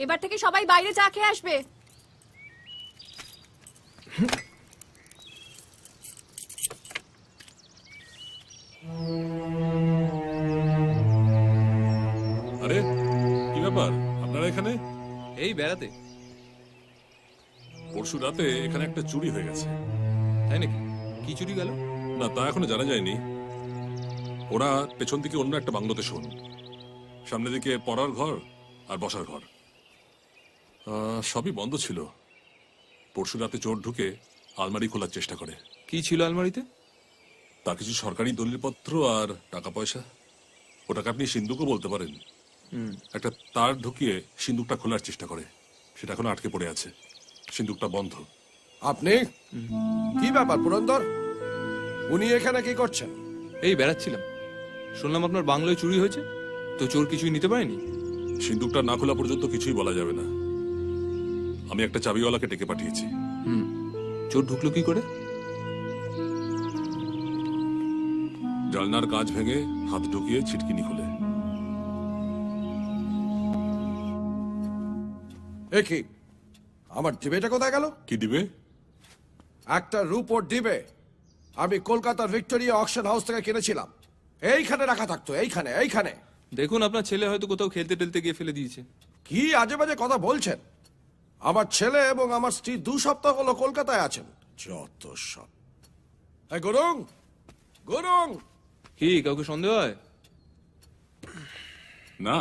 এবার থেকে সবাই বাইরে চা খেয়ে আসবে। আরে কি ব্যাপার আপনারা এখানে? এই বেড়াতে। পরশু রাতে এখানে একটা চুরি হয়ে গেছে। তাই নাকি? কি চুরি গেল? না, তা এখনো জানা যায়নি। ওরা পেছন দিকে অন্য একটা বাংলোতে শোন, সামনে দিকে পড়ার ঘর আর বসার ঘর, সবই বন্ধ ছিল। পরশু রাতে চোর ঢুকে আলমারি খোলার চেষ্টা করে। কি ছিল আলমারিতে? তার কিছু সরকারি দলিলপত্র আর টাকা পয়সা। ওটাকে আপনি সিন্দুকও বলতে পারেন। একটা তার ঢুকিয়ে সিন্দুকটা খোলার চেষ্টা করে, সেটা এখন আটকে পড়ে আছে। সিন্দুকটা বন্ধ। আপনি কি ব্যাপার পুরন্দর, উনি এখানে কি করছেন? এই বেড়াচ্ছিলাম, শুনলাম আপনার বাংলোয় চুরি হয়েছে, তো চোর কিছুই নিতে পারেনি? সিন্দুকটা না খোলা পর্যন্ত কিছুই বলা যাবে না। আমি একটা চাবিওয়ালাকে ডেকে পাঠিয়েছি। চোর ঢুকলো কি করে? জানলার কাঁচ ভেঙে হাত ঢুকিয়ে ছিটকিনি খুলে। কি আমার ডিবেটা কোথায় গেল? কি দিবে? একটা রূপোর ডিবে আমি কলকাতার ভিক্টোরিয়া অকশন হাউস থেকে কিনেছিলাম। এইখানে রাখা থাকতো, এইখানে এইখানে। দেখুন, আপনার ছেলে হয়তো কোথাও খেলতে টেলতে গিয়ে ফেলে দিয়েছে। কি আজে বাজে কথা বলছেন? আমার ছেলে এবং আমার স্ত্রী 2 সপ্তাহ হলো কলকাতায় আছেন। যত সব। গুরুং গুরুং। কি কাউকে সন্দেহ হয়? না,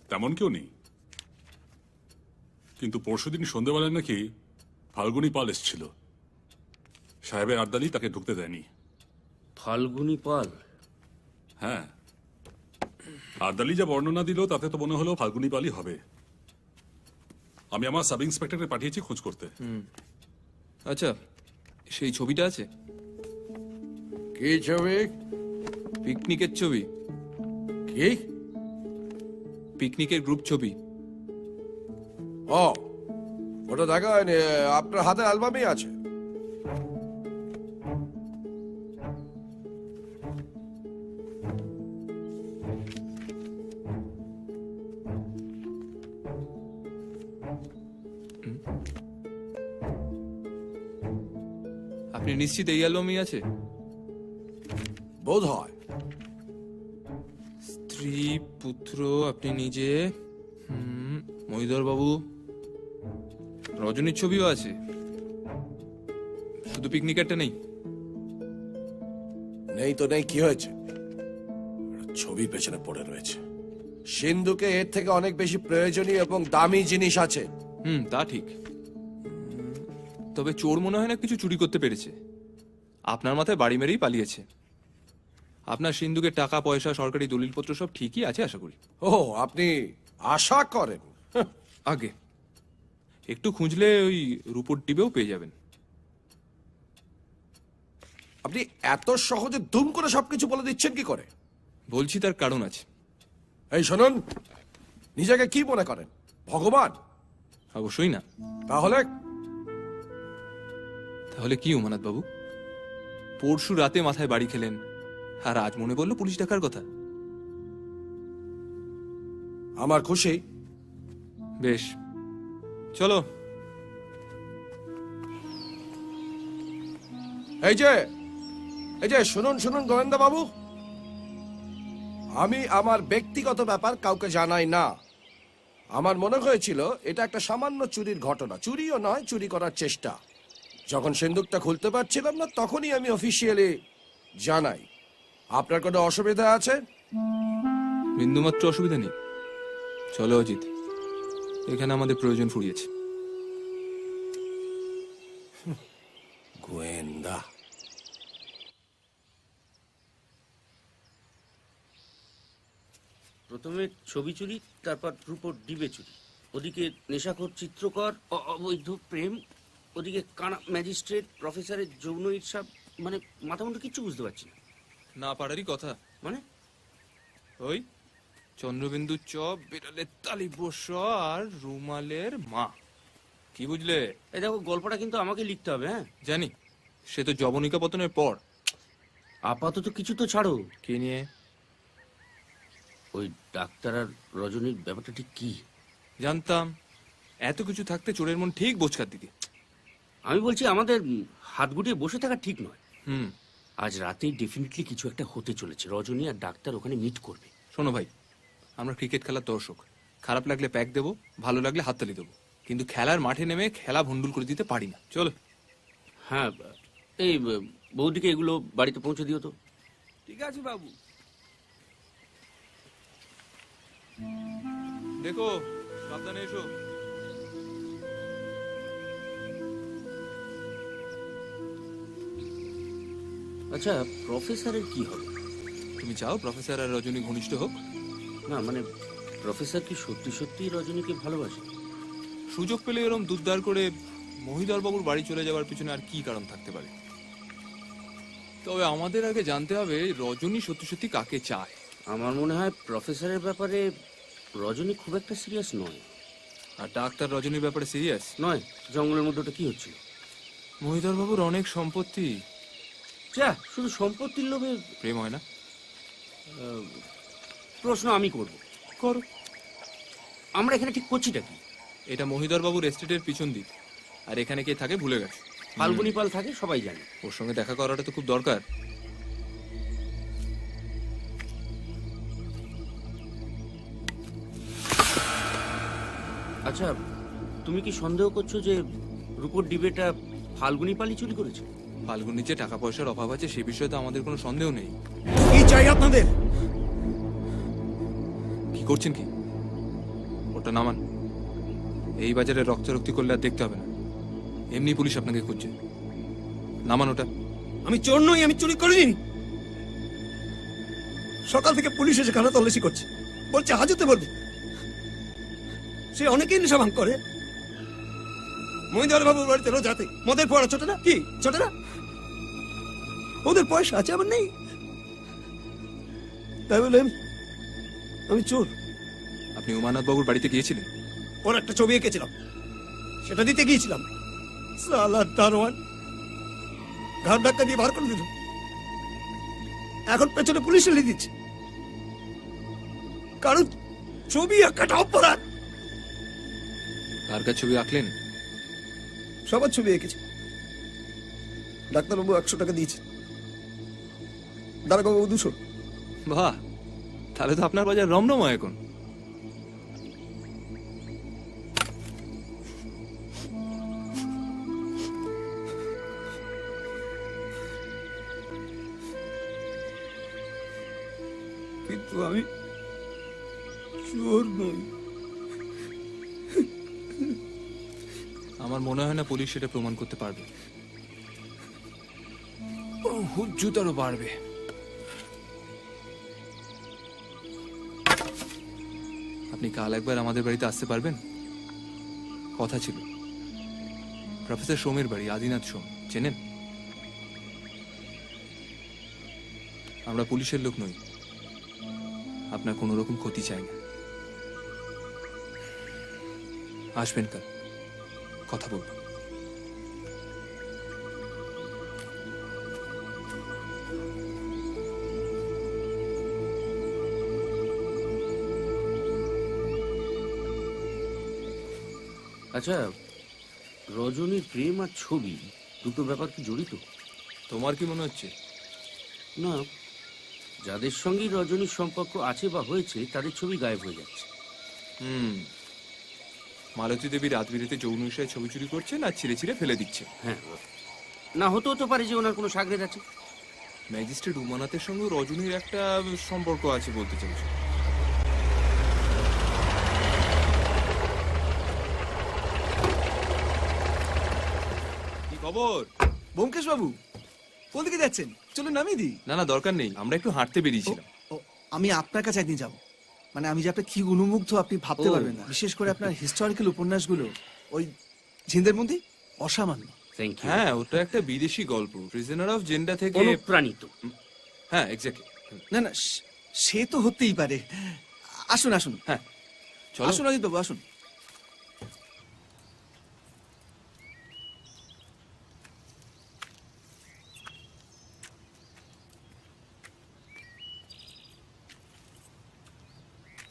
তেমন কেউ নেই। কিন্তু পরশুদিন সন্ধ্যেবেলায় নাকি ফাল্গুনি পাল এসেছিল। সাহেবের আর্দালি তাকে ঢুকতে দেয়নি। ফাল্গুনি পাল? হ্যাঁ, আর্দালি যা বর্ণনা দিল তাতে তো মনে হলো ফাল্গুনি পালই হবে। আমি আমার সাব ইন্সপেক্টরকে পাঠিয়েছি খোঁজ করতে। আচ্ছা, সেই ছবিটা আছে? কি ছবি? পিকনিকের ছবি। কি? পিকনিকের গ্রুপ ছবি। ও, ওটা দেখা হয়নি। আপনার হাতের অ্যালবামই আছে। আপনি নিশ্চিত এই অ্যালবামই আছে? বোধ হয়। স্ত্রী, পুত্র, আপনি নিজে, মহিধর বাবু, রজনীর ছবিও আছে। শুধু পিকনিকারটা নেই? নেই তো নেই, কি হয়েছে? ছবি পেছনে পড়ে রয়েছে। সিন্ধুকে এর থেকে অনেক বেশি প্রয়োজনীয় এবং দামি জিনিস আছে। তা ঠিক। তবে চোর মনে হয় না কিছু চুরি করতে পেরেছে। আপনার মাথায় বাড়ি মেরেই পালিয়েছে। আপনার সিন্ধুকের টাকা পয়সা, সরকারি দলিলপত্র সব ঠিকই আছে আশা করি। ও, আপনি আশা করেন? আগে একটু খুঁজলে ওই রূপোর ডিবেও পেয়ে যাবেন। আপনি এত সহজে দুম করে সবকিছু বলে দিচ্ছেন কি করে? বলছি তার কারণ আছে। এই শুনুন, নিজেকে কি মনে করেন, ভগবান? অবশ্যই না। তাহলে তাহলে কি উমানাথ বাবু? পরশু রাতে মাথায় বাড়ি খেলেন, আর আজ মনে পড়লো পুলিশ ডাকার কথা। আমার খুশি বেশ, চলো। এই যে শুনুন শুনুন গোয়েন্দা বাবু, আমি আমার ব্যক্তিগত ব্যাপার কাউকে জানাই না। আমার মনে হয়েছিল এটা একটা সামান্য চুরির ঘটনা, চুরিও নয়, চুরি করার চেষ্টা। যখন সিন্দুকটা খুলতে পারছিলাম না তখনই আমি অফিসিয়ালি জানাই। আপনার কোনো অসুবিধা আছে? বিন্দুমাত্র অসুবিধা নেই। চলো অজিত, এখানে আমাদের প্রয়োজন ফুরিয়েছে। গোয়েন্দা। প্রথমে ছবি চুরি, তারপর রূপোর ডিবে চুরি, ওদিকে নেশাখোর চিত্রকর, অবৈধ প্রেম, ওদিকে কানা ম্যাজিস্ট্রেট, প্রফেসরের যৌন ঈর্ষা, মানে মাথা মুন্ডু কিচ্ছু বুঝতে পারছি না। না পারারই কথা। মানে ওই চন্দ্রবিন্দু চপ, বিড়ালের তালি বস আর রুমালের মা, কি বুঝলে? এই দেখো, গল্পটা কিন্তু আমাকে লিখতে হবে। হ্যাঁ জানি, সে তো জবনিকা পতনের পর। আপাতত কিছু তো ছাড়ো। কি নিয়ে? ওই ডাক্তার আর রজনীর ব্যাপারটা ঠিক কি? জানতাম এত কিছু থাকতে চোরের মন ঠিক বোঝকার দিকে। আমি বলছি আমাদের হাত গুটিয়ে বসে থাকা ঠিক নয়। হুম, আজ রাতেই ডেফিনেটলি কিছু একটা হতে চলেছে। রজনী আর ডাক্তার ওখানে মিট করবে। শোনো ভাই, আমরা ক্রিকেট খেলার দর্শক। খারাপ লাগলে প্যাক দেবো, ভালো লাগলে হাততালি দেবো, কিন্তু খেলার মাঠে নেমে খেলা ভন্ডুল করে দিতে পারি না। চলো। হ্যাঁ, এই বৌদিকে এগুলো বাড়িতে পৌঁছে দিও তো। ঠিক আছে বাবু। দেখো, সাবধানে এসো। আচ্ছা, প্রফেসরের কি হবে? তুমি চাও প্রফেসর আর রজনী ঘনিষ্ঠ হোক? না মানে, প্রফেসর কি সত্যি সত্যি রজনীকে ভালোবাসে? সুযোগ পেলে এরম দুধদার করে মহিধর বাবুর বাড়ি চলে যাওয়ার পিছনে আর কি কারণ থাকতে পারে? তবে আমাদের আগে জানতে হবে রজনী সত্যি সত্যি কাকে চায়। আমার মনে হয় প্রফেসরের ব্যাপারে রজনী খুব একটা সিরিয়াস নয়। আর ডাক্তার রজনীর ব্যাপারে সিরিয়াস নয়? জঙ্গলের মধ্যে ওটা কি হচ্ছিল? মহিধর বাবুর অনেক সম্পত্তি। যা, শুধু সম্পত্তির লোভে প্রেম হয় না? প্রশ্ন আমি করব। করো। আমরা এখানে ঠিক করছিটা কি? এটা মহিধর বাবুর এস্টেটের পিছন দিক, আর এখানে কে থাকে ভুলে গেছো। ফাল্গুনি পাল থাকে, সবাই জানে। ওর সঙ্গে দেখা করাটা তো খুব দরকার। আচ্ছা, তুমি কি সন্দেহ করছো যে রূপোর ডিবেটা ফাল্গুনি পালই চুরি করেছে? ফাল্গুনির যে টাকা পয়সার অভাব আছে সে বিষয়ে তো আমাদের কোনো সন্দেহ নেই। কি চাই আপনাদের? কি করছেন কি? ওটা নামান। এই বাজারে রক্তারক্তি করলে আর দেখতে হবে না, এমনি পুলিশ আপনাকে খুঁজছে। নামান ওটা। আমি চোর নই, আমি চুরি করিনি। সকাল থেকে পুলিশ এসে খানা তল্লাশি করছে, বলছে হাজতে বলবে। সে অনেকেই নেশা ভাঙ করে। মহিধর বাবুর বাড়িতে রোজ রাতে মদের পড়া ছোটে না? কি ছোটে না? ওদের পয়সা আছে, আবার নেই। তাই বলে আমি চোর? আপনি উমানাথ বাবুর বাড়িতে গিয়েছিলেন? ওর একটা ছবি এঁকেছিলাম, সেটা দিতে গিয়েছিলাম। সালা দারোয়ান ঘাট ধাক্কা দিয়ে বার করে দিল। এখন পেছনে পুলিশ এলে দিচ্ছে। কারণ ছবি আঁকাটা অপরাধ। কার কার ছবি আঁকলেন? সবার ছবি এঁকেছে। ডাক্তারবাবু 100 টাকা দিয়েছে, দারোগাবাবু 200। বাহ, তাহলে তো আপনার বাজার রমরমা এখন। কিন্তু আমি চোর নই। আমার মনে হয় না পুলিশ সেটা প্রমাণ করতে পারবে। হুজ্জুতারও বাড়বে। আপনি কাল একবার আমাদের বাড়িতে আসতে পারবেন? কথা ছিল। প্রফেসর সোমের বাড়ি, আদিনাথ সোম, চেনেন? আমরা পুলিশের লোক নই, আপনার কোনো রকম ক্ষতি চাই না। আসবেন কাল, কথা বলবো। আচ্ছা, রজনীর প্রেম আর ছবি দুটো ব্যাপার কি জড়িত? তোমার কি মনে হচ্ছে? না, যাদের সঙ্গেই রজনীর সম্পর্ক আছে বা হয়েছে তাদের ছবি গায়েব হয়ে যাচ্ছে। মালতী দেবী রাত বিরেতে যৌন বিষয়ে ছবি চুরি করছেন আর ছিঁড়ে ছিঁড়ে ফেলে দিচ্ছে। হ্যাঁ, না হতেও তো পারে যে ওনার কোনো সাগরেদ আছে। ম্যাজিস্ট্রেট উমানাথের সঙ্গে রজনীর একটা সম্পর্ক আছে বলতে চাইছে। কি খবর? ব্যোমকেশ বাবু, কোন দিকে যাচ্ছেন? চলুন নামিয়ে দিই। না না, দরকার নেই, আমরা একটু হাঁটতে বেরিয়েছিলাম। ও, আমি আপনার কাছে একদিন যাব। মানে আমি যে আপনার কি অনুমুগ্ধ আপনি ভাবতে ও। পারবেন না। বিশেষ করে আপনার হিস্টোরিক্যাল উপন্যাসগুলো, ওই ঝিন্দের মন্দির, অসামান্য। Thank you. হ্যাঁ, ওটা একটা বিদেশি গল্প, প্রিজনার অফ জেন্ডা থেকে। অনুপ্রাণিত। হ্যাঁ, এক্স্যাক্টলি। না না, সে তো হতেই পারে। আসুন আসুন। হ্যাঁ, চলো। আসুন অজিত বাবু, আসুন।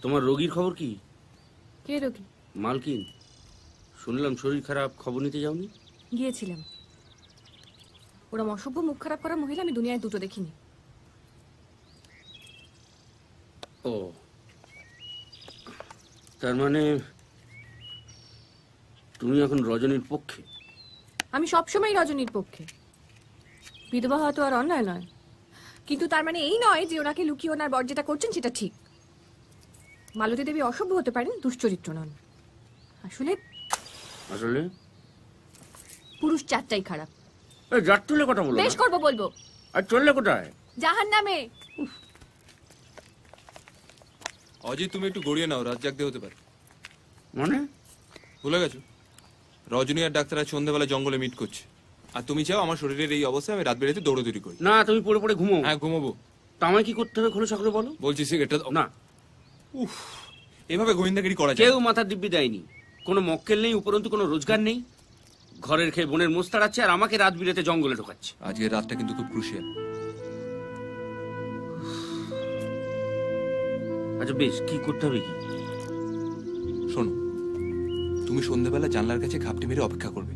তোমার রোগীর খবর কি? কে রোগী? মালকিন। শুনলাম শরীর খারাপ, খবর নিতে যাওনি? গিয়েছিলাম। ওরা অসভ্য মুখ খারাপ করা মহিলা আমি দুনিয়ায় দুটো দেখিনি। ও, তার মানে তুমি এখন রজনীর পক্ষে? আমি সবসময় রজনীর পক্ষে। বিধবা হওয়া তো আর অন্যায় নয়, কিন্তু তার মানে এই নয় যে ওনাকে লুকিয়ে ওনার বর যেটা করছেন সেটা ঠিক। মালতী দেবী অসভ্য হতে পারেন, দুশ্চরিত্র নন। আসলে আসলে পুরুষ চারটাই খারাপ। যার তুলে কথা বলো। বেশ করবো, বলবো। আর চললে কোথায়? জাহান্নামে। অজিত, তুমি একটু গড়িয়ে নাও, রাত জাগতে হতে পারে। মানে ভুলে গেছো? রজনী আর ডাক্তার আজ সন্ধ্যাবেলা জঙ্গলে মিট করছে, আর তুমি চাও আমার শরীরের এই অবস্থায় আমি রাত বেড়েতে দৌড়দৌড়ি করি। না, তুমি পড়ে পড়ে ঘুমো। হ্যাঁ, ঘুমাবো। তা আমায় কি করতে হবে খোলসা করে বলো। বলছি সিগারেটটা দাও। না, উফ, এভাবে গোয়েন্দাগিরি করা যায়? কেউ মাথা দিব্যি দেয়নি। কোনো মক্কেল নেই, উপরন্তু কোনো রোজগার নেই। ঘরের খেয়ে বোনের মোষ তাড়াচ্ছে আর আমাকে রাত বিরেতে জঙ্গলে ঢোকাচ্ছে। আজকের রাতটা কিন্তু খুব ক্রুশিয়াল। আচ্ছা বেশ, কি করতে হবে কি? শোনো, তুমি সন্ধ্যাবেলা জানলার কাছে ঘাপটি মেরে অপেক্ষা করবে।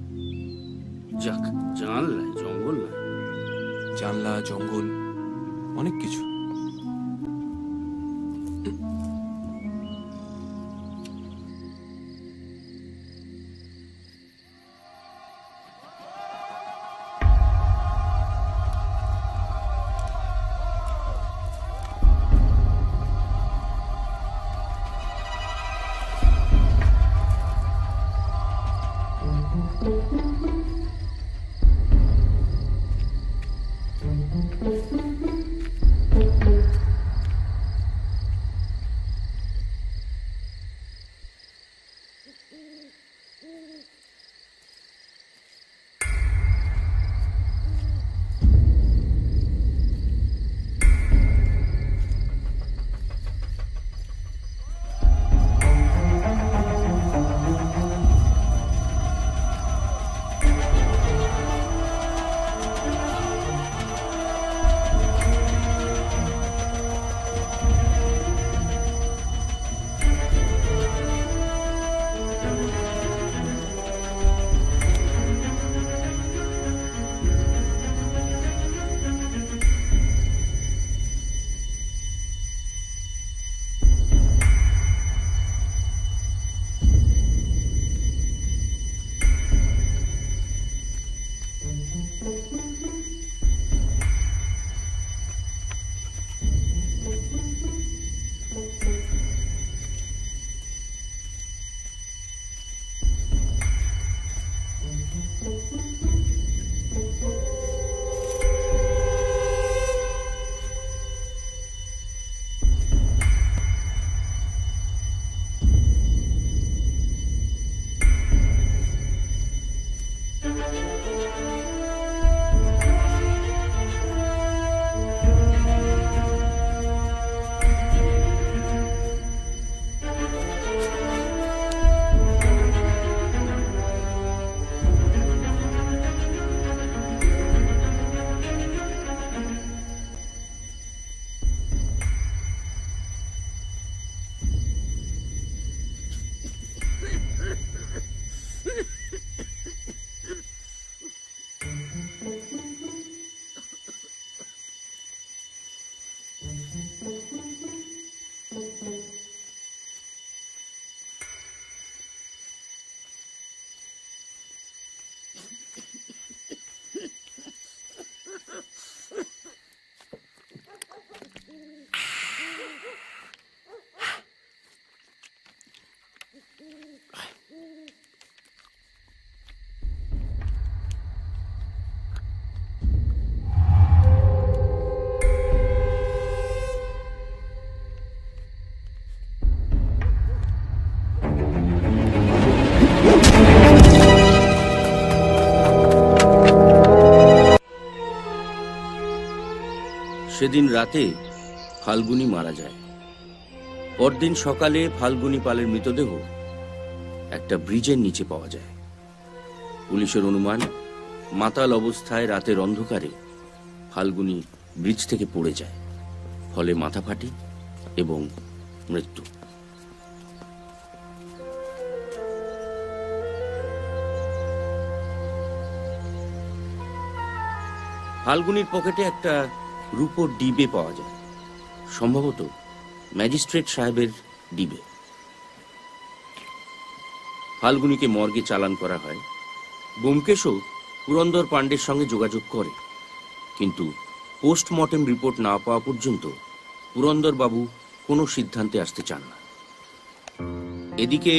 যাক, জানলায় জঙ্গল না, জানলা, জঙ্গল, অনেক কিছু। সেদিন রাতে ফাল্গুনী মারা যায়। পরদিন সকালে ফাল্গুনী পালের মৃতদেহ একটা ব্রিজের নিচে পাওয়া যায়। পুলিশের অনুমান, মাতাল অবস্থায় রাতের অন্ধকারে ফাল্গুনী ব্রিজ থেকে পড়ে যায়, ফলে মাথা ফাটে এবং মৃত্যু। ফাল্গুনীর পকেটে একটা রূপোর ডিবে পাওয়া যায়, সম্ভবত ম্যাজিস্ট্রেট সাহেবের ডিবে। ফাল্গুনীকে মর্গে চালান করা হয়। ব্যোমকেশও পুরন্দর পাণ্ডের সঙ্গে যোগাযোগ করে, কিন্তু পোস্টমর্টেম রিপোর্ট না পাওয়া পর্যন্ত পুরন্দর বাবু কোনো সিদ্ধান্তে আসতে চান না। এদিকে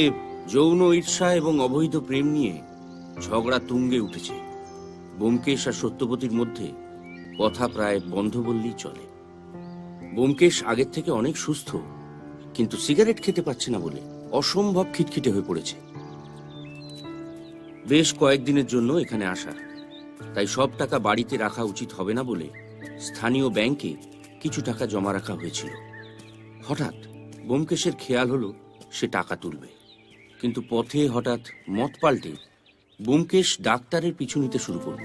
যৌন ঈর্ষা এবং অবৈধ প্রেম নিয়ে ঝগড়া তুঙ্গে উঠেছে। ব্যোমকেশ আর সত্যবতীর মধ্যে কথা প্রায় বন্ধ বললেই চলে। ব্যোমকেশ আগের থেকে অনেক সুস্থ, কিন্তু সিগারেট খেতে পারছে না বলে অসম্ভব খিটখিটে হয়ে পড়েছে। বেশ কয়েকদিনের জন্য এখানে আসা, তাই সব টাকা বাড়িতে রাখা উচিত হবে না বলে স্থানীয় ব্যাংকে কিছু টাকা জমা রাখা হয়েছিল। হঠাৎ ব্যোমকেশের খেয়াল হলো সে টাকা তুলবে, কিন্তু পথে হঠাৎ মত পাল্টে ব্যোমকেশ ডাক্তারের পিছু নিতে শুরু করল।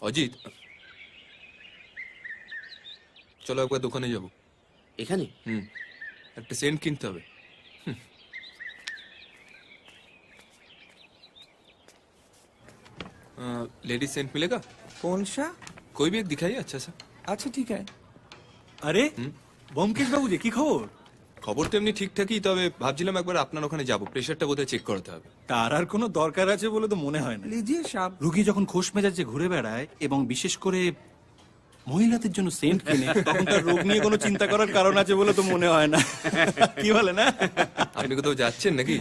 অজিত, চলো একবার দোকানে যাব। এখানে? একটা সেন্ট কিনতে হবে। लेडीज सेंट मिलेगा? कौन सा? कोई भी एक दिखाइए अच्छा सा। अच्छा ठीक है। আরে ব্যোমকেশ বাবু যে কি খবর? খবর তো এমনি ঠিকঠাকই, তবে ভাবছিলাম একবার আপনার ওখানে যাব, প্রেশারটা বোধহয় চেক করতে হবে। তার আর কোনো দরকার আছে বলে তো মনে হয় না। লিজিয়ে সাহেব, রুগী যখন খোশ মেজাজে ঘুরে বেড়ায় এবং বিশেষ করে মহিলাদের জন্য সেন্ট কিনে, তখন তার রোগ নিয়ে কোনো চিন্তা করার কারণ আছে বলে তো মনে হয় না। কি বলে না? আপনি কোথাও যাচ্ছেন নাকি?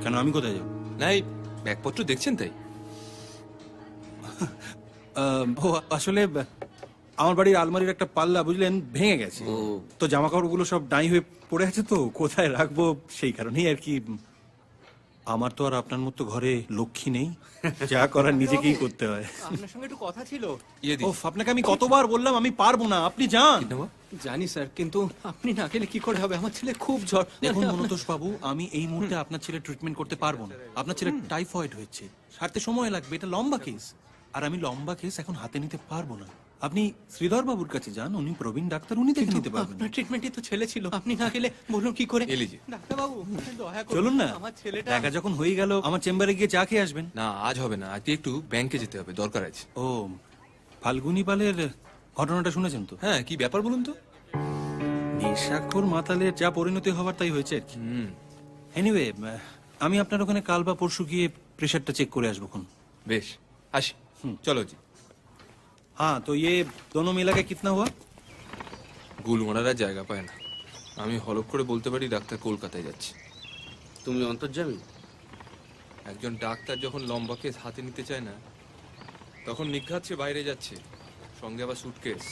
কেন, আমি কোথায় যাব? না, এই ব্যাগপত্র দেখছেন তাই। ও আসলে আমার বাড়ির আলমারির একটা পাল্লা বুঝলেন ভেঙে গেছে, তো জামা কাপড়গুলো সব ডাই হয়ে পড়ে আছে, তো কোথায় রাখবো সেই কারণেই আর কি। আমার তো আর আপনার মতো ঘরে লক্ষ্মী নেই, যা করার নিজেকেই করতে হয়। আপনার সঙ্গে একটু কথা ছিল। ওফ, আপনাকে আমি কতবার বললাম আমি পারবো না, আপনি যান। জানি স্যার, কিন্তু আপনি না গেলে কি করে হবে? আমার ছেলে খুব জ্বর। দেখুন মনোতোষ বাবু, আমি এই মুহূর্তে আপনার ছেলে ট্রিটমেন্ট করতে পারবো না। আপনার ছেলে টাইফয়েড হয়েছে, সারতে সময় লাগবে, এটা লম্বা কেস, আর আমি লম্বা কেস এখন হাতে নিতে পারবো না। আপনি শ্রীধর বাবুর কাছে যান, উনি প্রবীণ ডাক্তার, উনি দেখে নিতে পারবেন। আপনার ট্রিটমেন্টই তো ছেলে ছিল, আপনি না গেলে বলুন কি করে? ডাক্তার বাবু দয়া করে চলুন না, আমার ছেলেটা। দেখা যখন হয়ে গেল আমার চেম্বারে গিয়ে চা খেয়ে আসবেন। না, আজ হবে না, আজকে একটু ব্যাংকে যেতে হবে, দরকার আছে। ও, ফাল্গুনী পালের ঘটনাটা শুনেছেন তো? হ্যাঁ, কি ব্যাপার বলুন তো? নেশাখোর মাতালের যা পরিণতি হবার তাই হয়েছে আর কি। এনিওয়ে, আমি আপনার ওখানে কাল বা পরশু গিয়ে প্রেশারটা চেক করে আসবো। বেশ, আসি। চলো জি। हाँ तो ये दोनों मिला के कितना हुआ? গুল মারার জায়গা পায় না। আমি হলপ করে বলতে পারি ডাক্তার কলকাতায় যাচ্ছে। তুমি অন্তর্যামী? একজন ডাক্তার যখন লম্বা কেস হাতে নিতে চায় না, তখন নিঘাত সে বাইরে যাচ্ছে, সঙ্গে আবার সুটকেস।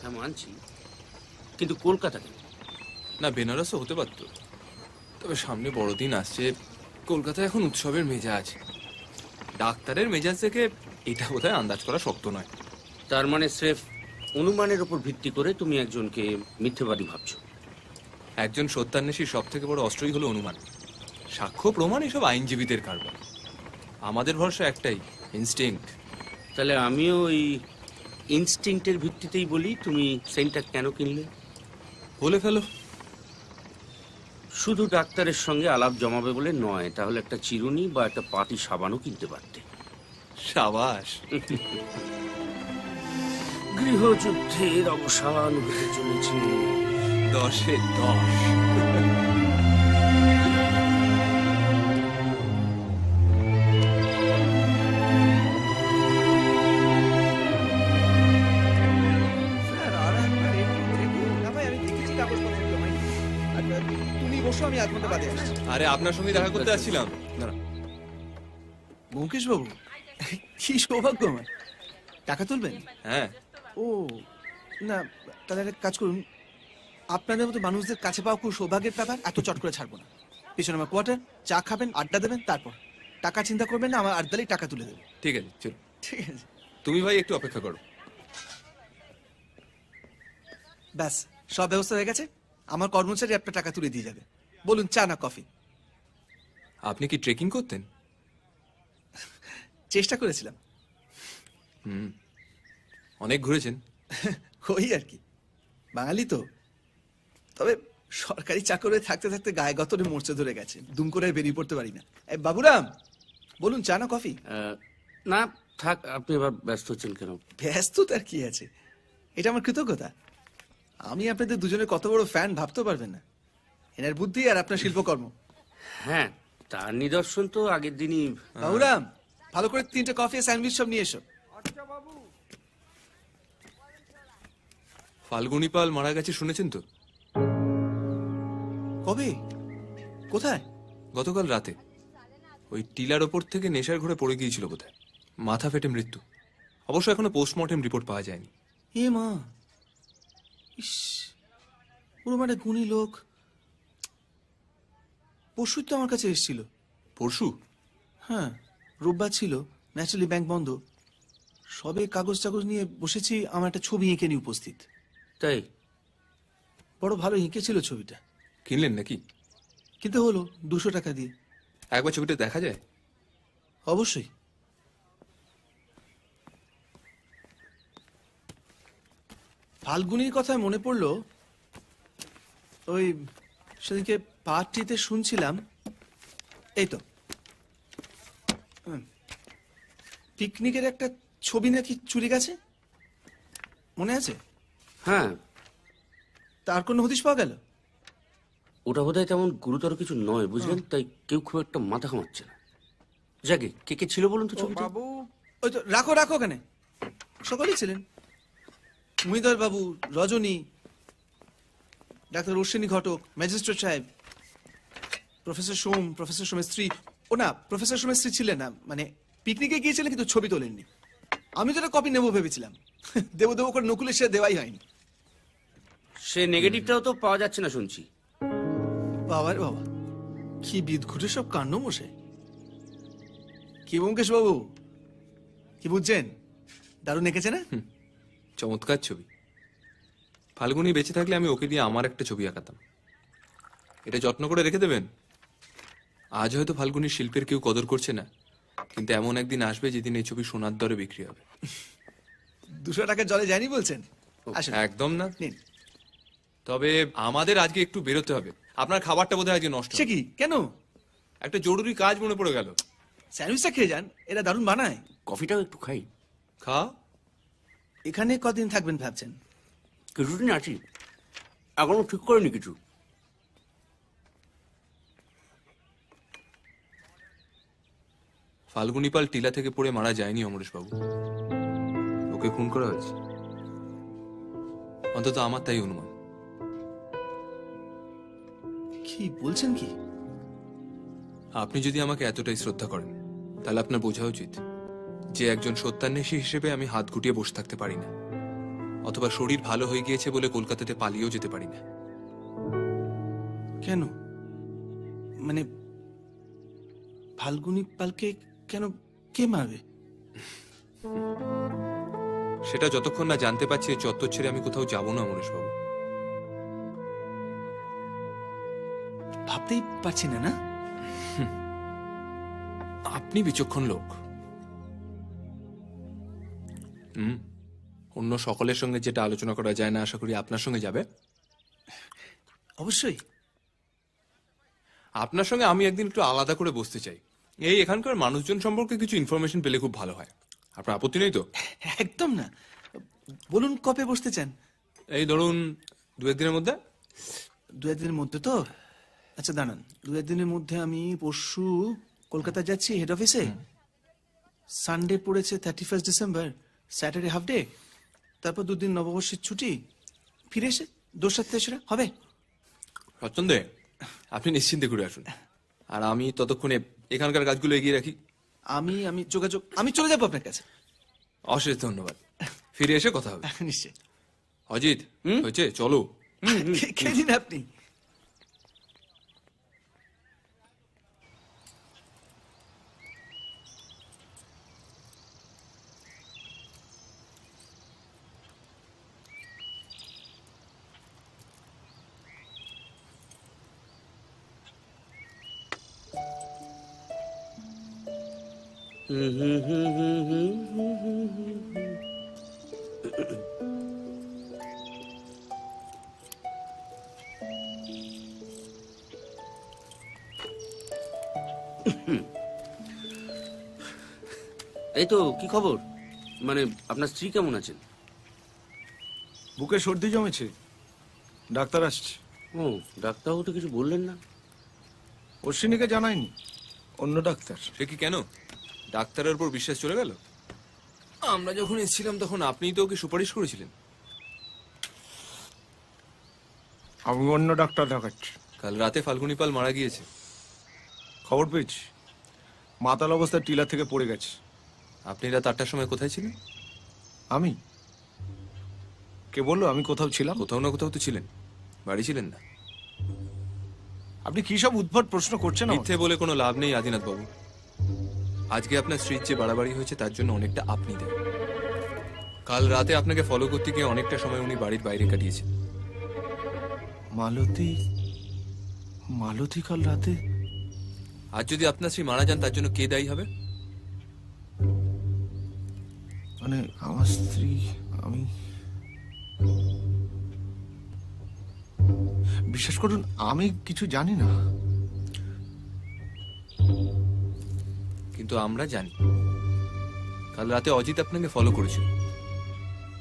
হ্যাঁ মানছি, কিন্তু কলকাতা কেন? না, বেনারসও হতে পারতো, তবে সামনে বড়দিন আসছে, কলকাতায় এখন উৎসবের মেজাজ। ডাক্তারের মেজাজ থেকে এটা বোধহয় আন্দাজ করা শক্ত নয়। তার মানে স্রেফ অনুমানের উপর ভিত্তি করে তুমি একজনকে মিথ্যেবাদী ভাবছো? একজন সত্যান্বেষীর সব থেকে বড় অস্ত্রই হলো অনুমান। সাক্ষ্য প্রমাণ এসব আইনজীবীদের কারবার, আমাদের ভরসা একটাই, ইনস্টিংক্ট। তাহলে আমিও ওই ইনস্টিংক্টের ভিত্তিতেই বলি, তুমি সেন্টটা কেন কিনলে? বলে ফেলো। শুধু ডাক্তারের সঙ্গে আলাপ জমাবে বলে নয়, তাহলে একটা চিরুনি বা একটা পাটি সাবানও কিনতে পারতে। সাবাস। গৃহযুদ্ধের অবসান হতে চলেছে। 10-এ 10। বসো, আমি 1 ঘন্টা বাদে আসছি। আরে আপনার সঙ্গে দেখা করতে আসছিলাম। দাঁড়া। ব্যোমকেশ বাবু, কি সৌভাগ্য আমার। টাকা তুলবেন? হ্যাঁ। ও না, তাহলে একটা কাজ করুন, আপনাদের মতো মানুষদের কাছে পাওয়া খুব সৌভাগ্যের ব্যাপার, এত চট করে ছাড়বো না। পিছনে আমার কোয়ার্টার, চা খাবেন, আড্ডা দেবেন, তারপর টাকা চিন্তা করবেন না, আমার আড্ডালেই টাকা তুলে দেবেন। ঠিক আছে, চলো। ঠিক আছে। তুমি ভাই একটু অপেক্ষা করো। ব্যাস, সব ব্যবস্থা হয়ে গেছে। আমার কর্মচারী আপনার টাকা তুলে দিয়ে যাবে। বলুন, চা না কফি? আপনি কি ট্রেকিং করতেন? চেষ্টা করেছিলাম। অনেক ঘুরেছেন? ওই আর কি, বাঙালি তো। তবে সরকারি চাকরে থাকতে থাকতে গায়ে গতরে মরচে ধরে গেছে, দুম করে আর বেরিয়ে পড়তে পারি না। এই বাবুরাম, বলুন, চা না কফি? না থাক, আপনি আবার ব্যস্ত হচ্ছেন কেন? ব্যস্ত তার কি আছে, এটা আমার কৃতজ্ঞতা। আমি আপনাদের দুজনের কত বড় ফ্যান ভাবতে পারবেন না। এনার বুদ্ধি আর আপনার শিল্পকর্ম। হ্যাঁ, তার নিদর্শন তো আগের দিনই। বাবুরাম, ভালো করে 3টে কফি আর স্যান্ডউইচ সব নিয়ে এসো। ফাল্গুনী পাল মারা গেছে শুনেছেন তো? কবে? কোথায়? গতকাল রাতে ওই টিলার ওপর থেকে নেশার ঘরে পড়ে গিয়েছিল বোধহয়, মাথা ফেটে মৃত্যু। অবশ্য এখনো পোস্টমর্টেম রিপোর্ট পাওয়া যায়নি। এ মা, ইস, পুরো মানে গুণী লোক। পরশুই তো আমার কাছে এসেছিল। পরশু? হ্যাঁ, রোববার ছিল, ন্যাচারালি ব্যাংক বন্ধ। সবে কাগজ টাগজ নিয়ে বসেছি, আমার একটা ছবি এঁকে নিয়ে উপস্থিত। তাই? বড় ভালো এঁকেছিল ছবিটা। কিনলেন নাকি? কিন্তু হলো 200 টাকা দিয়ে। একবার ছবিটা দেখা যায়? অবশ্যই। ফাল্গুনির কথায় মনে পড়লো, ওই সেদিনকে পার্টিতে শুনছিলাম, এই তো পিকনিকের একটা ছবি নাকি চুরি গেছে, মনে আছে? হ্যাঁ। তার কোনো হদিশ পাওয়া গেল? ওটা বোধহয় তেমন গুরুতর কিছু নয়, বুঝলেন, তাই কেউ খুব একটা মাথা ঘামাচ্ছে না। যাকে কে কে ছিল বলুন তো ছবিটা? বাবু, ওই তো রাখো রাখো, ওখানে সকলেই ছিলেন। মহিধর বাবু, রজনী, ডাক্তার অশ্বিনী ঘটক, ম্যাজিস্ট্রেট সাহেব, প্রফেসর সোম, প্রফেসর সোমের স্ত্রী। ও না, প্রফেসর সোমের স্ত্রী ছিলেন না, মানে পিকনিকে গিয়েছিলেন কিন্তু ছবি তোলেননি। আমি তো একটা কপি নেবো ভেবেছিলাম, দেবো দেবো করে নকুলে সে দেওয়াই হয়নি। সে নেগেটিভটাও তো পাওয়া যাচ্ছে না শুনছি। বাবার বাবা, কি বিদঘুটে সব কাণ্ড মশে। কি ব্যোমকেশ বাবু, কি বুঝছেন? দারুণ এঁকেছে না? চমৎকার ছবি। ফাল্গুনী বেঁচে থাকলে আমি ওকে দিয়ে আমার একটা ছবি আঁকাতাম। এটা যত্ন করে রেখে দেবেন। আজ হয়তো ফাল্গুনীর শিল্পের কেউ কদর করছে না, কিন্তু এমন একদিন আসবে যেদিন এই ছবি সোনার দরে বিক্রি হবে। 200 টাকা জলে যায়নি বলছেন? একদম না। তবে আমাদের আজকে একটু বেরোতে হবে। আপনার খাবারটা বোধহয় আজকে নষ্ট। সে কি, কেন? একটা জরুরি কাজ মনে পড়ে গেল। স্যান্ডউইচটা খেয়ে যান, এরা দারুণ বানায়। কফিটাও একটু খাই। খা। এখানে কদিন থাকবেন ভাবছেন? কিছুদিন আছি, এখনো ঠিক করিনি কিছু। ফাল্গুনী পাল টিলা থেকে পড়ে মারা যায়নি অমরেশ বাবু, ওকে খুন করা হয়েছে। অন্তত আমার তাই অনুমান। কি বলছেন কি? আপনি যদি আমাকে এতটাই শ্রদ্ধা করেন, তাহলে আপনার বোঝা উচিত যে একজন সত্যান্বেষী হিসেবে আমি হাত গুটিয়ে বসে থাকতে পারি না, অথবা শরীর ভালো হয়ে গিয়েছে বলে কলকাতাতে পালিয়েও যেতে পারি না। কেন? মানে ফাল্গুনী পালকে কেন, কে মারবে? সেটা যতক্ষণ না জানতে পারছি এই চত্বর ছেড়ে আমি কোথাও যাব না অমরেশ বাবু। ভাবতেই পারছি না। না, আপনি বিচক্ষণ লোক। অন্য সকলের সঙ্গে যেটা আলোচনা করা যায় না, আশা করি আপনার সঙ্গে যাবে। অবশ্যই। আপনার সঙ্গে আমি একদিন একটু আলাদা করে বসতে চাই। এই এখানকার মানুষজন সম্পর্কে কিছু ইনফরমেশন পেলে খুব ভালো হয়। আপনার আপত্তি নেই তো? একদম না। বলুন, কবে বসতে চান? এই ধরুন 2-1 দিনের মধ্যে। 2-1 দিনের মধ্যে তো? আচ্ছা দাঁড়ান, 2-1 দিনের মধ্যে আমি পরশু কলকাতা যাচ্ছি হেড অফিসে। সানডে পড়েছে 31 ডিসেম্বর, স্যাটারডে হাফ ডে, তারপর 2 দিন নববর্ষের ছুটি, ফিরে এসে 2-7 তেসরা হবে। সচ্ছন্দে আপনি নিশ্চিন্তে ঘুরে আসুন, আর আমি ততক্ষণে এখানকার কাজগুলো এগিয়ে রাখি। আমি যোগাযোগ আমি চলে যাবো আপনার কাছে। অশেষ ধন্যবাদ, ফিরে এসে কথা হবে। নিশ্চয়। অজিত, হয়েছে, চলো। খেয়ে দিন আপনি। এই তো, কি খবর? মানে আপনার স্ত্রী কেমন আছেন? বুকে সর্দি জমেছে, ডাক্তার আসছে। ও, ডাক্তারবাবু তো কিছু বললেন না। অশ্বিনীকে জানায়নি, অন্য ডাক্তার। সে কি, কেন? ডাক্তারের উপর বিশ্বাস চলে গেল? আমরা যখন এসেছিলাম তখন আপনিই তো ওকে সুপারিশ করেছিলেন। আমি অন্য ডাক্তার দেখাচ্ছি। কাল রাতে ফাল্গুনি পাল মারা গিয়েছে। খবর পেয়েছি, মাতাল অবস্থায় টিলা থেকে পড়ে গেছে। আপনি রাত 8টার সময় কোথায় ছিলেন? আমি? কে বললো আমি কোথাও ছিলাম? কোথাও না কোথাও তো ছিলেন, বাড়ি ছিলেন না। আপনি কি সব উদ্ভট প্রশ্ন করছেন আমাকে? মিথ্যে বলে কোনো লাভ নেই আদিনাথ বাবু। আজকে আপনার স্ত্রীর যে বাড়াবাড়ি হয়েছে তার জন্য অনেকটা আপনি দেন। কাল রাতে আপনাকে ফলো করতে গিয়ে অনেকটা সময় উনি বাড়ির বাইরে কাটিয়েছেন। মালতী কাল রাতে? আর যদি আপনার স্ত্রী মারা যান তার জন্য কে দায়ী হবে? মানে আমার স্ত্রী, আমি বিশ্বাস করুন আমি কিছু জানি না। কিন্তু আমরা জানি। কাল রাতে অজিত আপনাকে ফলো করেছিল।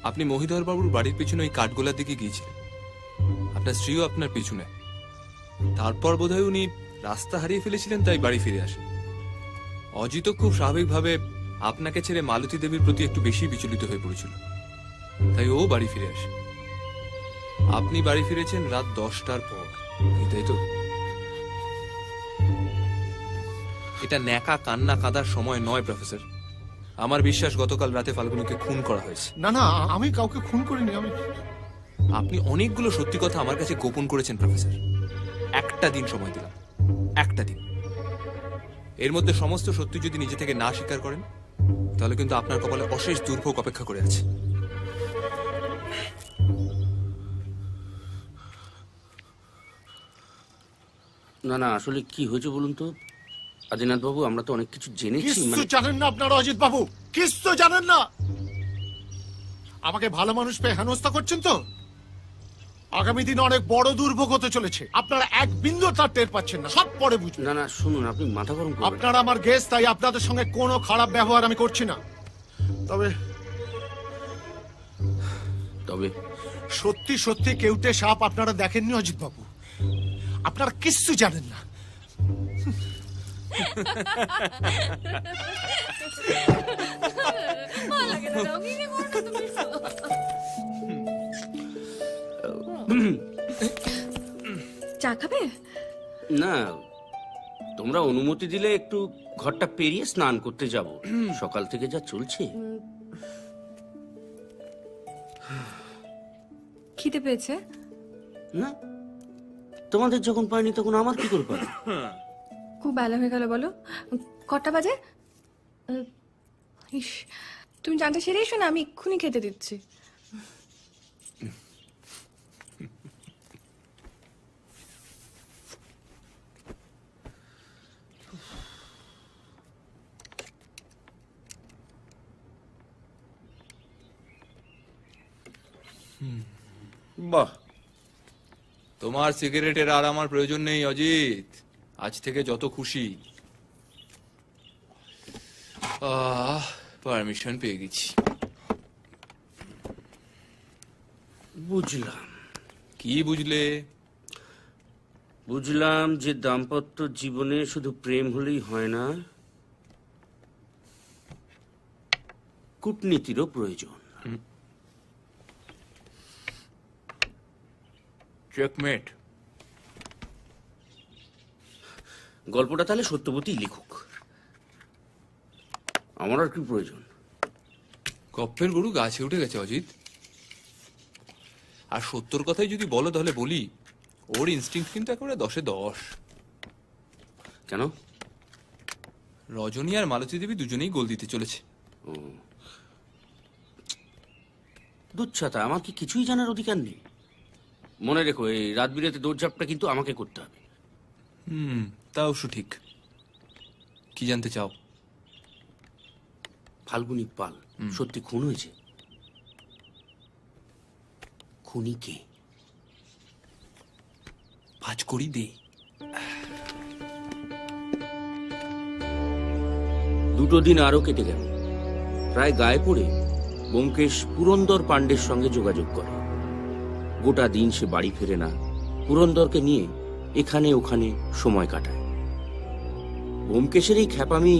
আপনি মহিধর বাবুর বাড়ির পিছনে ওই কাঠগোলার দিকে গিয়েছিলেন। আপনার স্ত্রীও আপনার পিছনে। তারপর বোধহয় উনি রাস্তা হারিয়ে ফেলেছিলেন, তাই বাড়ি ফিরে আসেন। অজিত খুব স্বাভাবিকভাবে আপনাকে ছেড়ে মালতী দেবীর প্রতি একটু বেশি বিচলিত হয়ে পড়েছিল, তাই ও বাড়ি ফিরে আসে। আপনি বাড়ি ফিরেছেন রাত 10টার পর, তাই তো? এটা ন্যাকা কান্না কাঁদার সময় নয় প্রফেসর। আমার বিশ্বাস গতকাল রাতে ফাল্গুনিকে খুন করা হয়েছে। না না, আমি কাউকে খুন করিনি। আপনি অনেকগুলো সত্যি কথা আমার কাছে গোপন করেছেন প্রফেসর। একটা দিন সময় দিলাম, একটা দিন। এর মধ্যে সমস্ত সত্যি যদি নিজে থেকে না স্বীকার করেন তাহলে কিন্তু আপনার কপালে অশেষ দুর্ভোগ অপেক্ষা করে আছে। না না, আসলে কি হয়েছে বলুন তো আদিনাথ বাবু, আমরা তো অনেক কিছু জেনেছি। কিছু জানেন না আপনারা অজিত বাবু, কিছু জানেন না। আমাকে ভালো মানুষ পেয়ে হেনস্থা করছেন তো। আগামী দিনে অনেক বড় দুর্ভোগ হতে চলেছে, আপনারা এক বিন্দু তার টের পাচ্ছেন না, সব পরে বুঝবেন। না না, শুনুন, আপনি মাথা গরম করবেন। আপনারা আমার গেস্ট, তাই আপনাদের সঙ্গে কোনো খারাপ ব্যবহার আমি করছি না। তবে তবে সত্যি সত্যি কেউটে সাপ আপনারা দেখেননি অজিত বাবু, আপনারা কিচ্ছু জানেন না। চা খাবে? না, তোমরা অনুমতি দিলে একটু ঘরটা পেরিয়ে স্নান করতে যাব। সকাল থেকে যা চলছে। খিদে পেয়েছে? না, তোমাদের যখন পাইনি তখন আমার কি করে পাই? খুব বেলা হয়ে গেল, বলো কটা বাজে? ইস, তুমি জানতে সেরে এসো না, আমি এক্ষুনি খেতে দিচ্ছি। বাহ, তোমার সিগারেটের আর আমার প্রয়োজন নেই অজিত। আজ থেকে যত খুশি। পারমিশন পেয়ে গেছি। বুঝলাম। কি বুঝলে? বুঝলাম যে দাম্পত্য জীবনে শুধু প্রেম হলেই হয় না, কূটনীতিরও প্রয়োজন। চেকমেট। গল্পটা তাহলে সত্যবতীই লিখুক, আমার আর কি প্রয়োজন? কপ্পের গরু গাছে উঠে গেছে অজিত। আর সত্যর কথাই যদি বলো তাহলে বলি, ওর ইনস্টিংক্ট কিন্তু একেবারে 10-এ 10। কেন? রজনী আর মালতী দেবী দুজনেই গোল দিতে চলেছে। দুচ্ছাতা, আমার কি কিছুই জানার অধিকার নেই? মনে রেখো, এই রাত বিরেতে দৌড়ঝাঁপটা কিন্তু আমাকে করতে হবে। তা অবশ্য ঠিক। কি জানতে চাও? ফাল্গুনী পাল সত্যি খুন হয়েছে? খুনি কে? ভাজ করি দে। দুটো দিন আরো কেটে গেল। প্রায় গায়ে পড়ে ব্যোমকেশ পুরন্দর পাণ্ডের সঙ্গে যোগাযোগ করে। গোটা দিন সে বাড়ি ফেরে না, পুরন্দরকে নিয়ে এখানে ওখানে সময় কাটায়। ব্যোমকেশের এই খ্যাপামি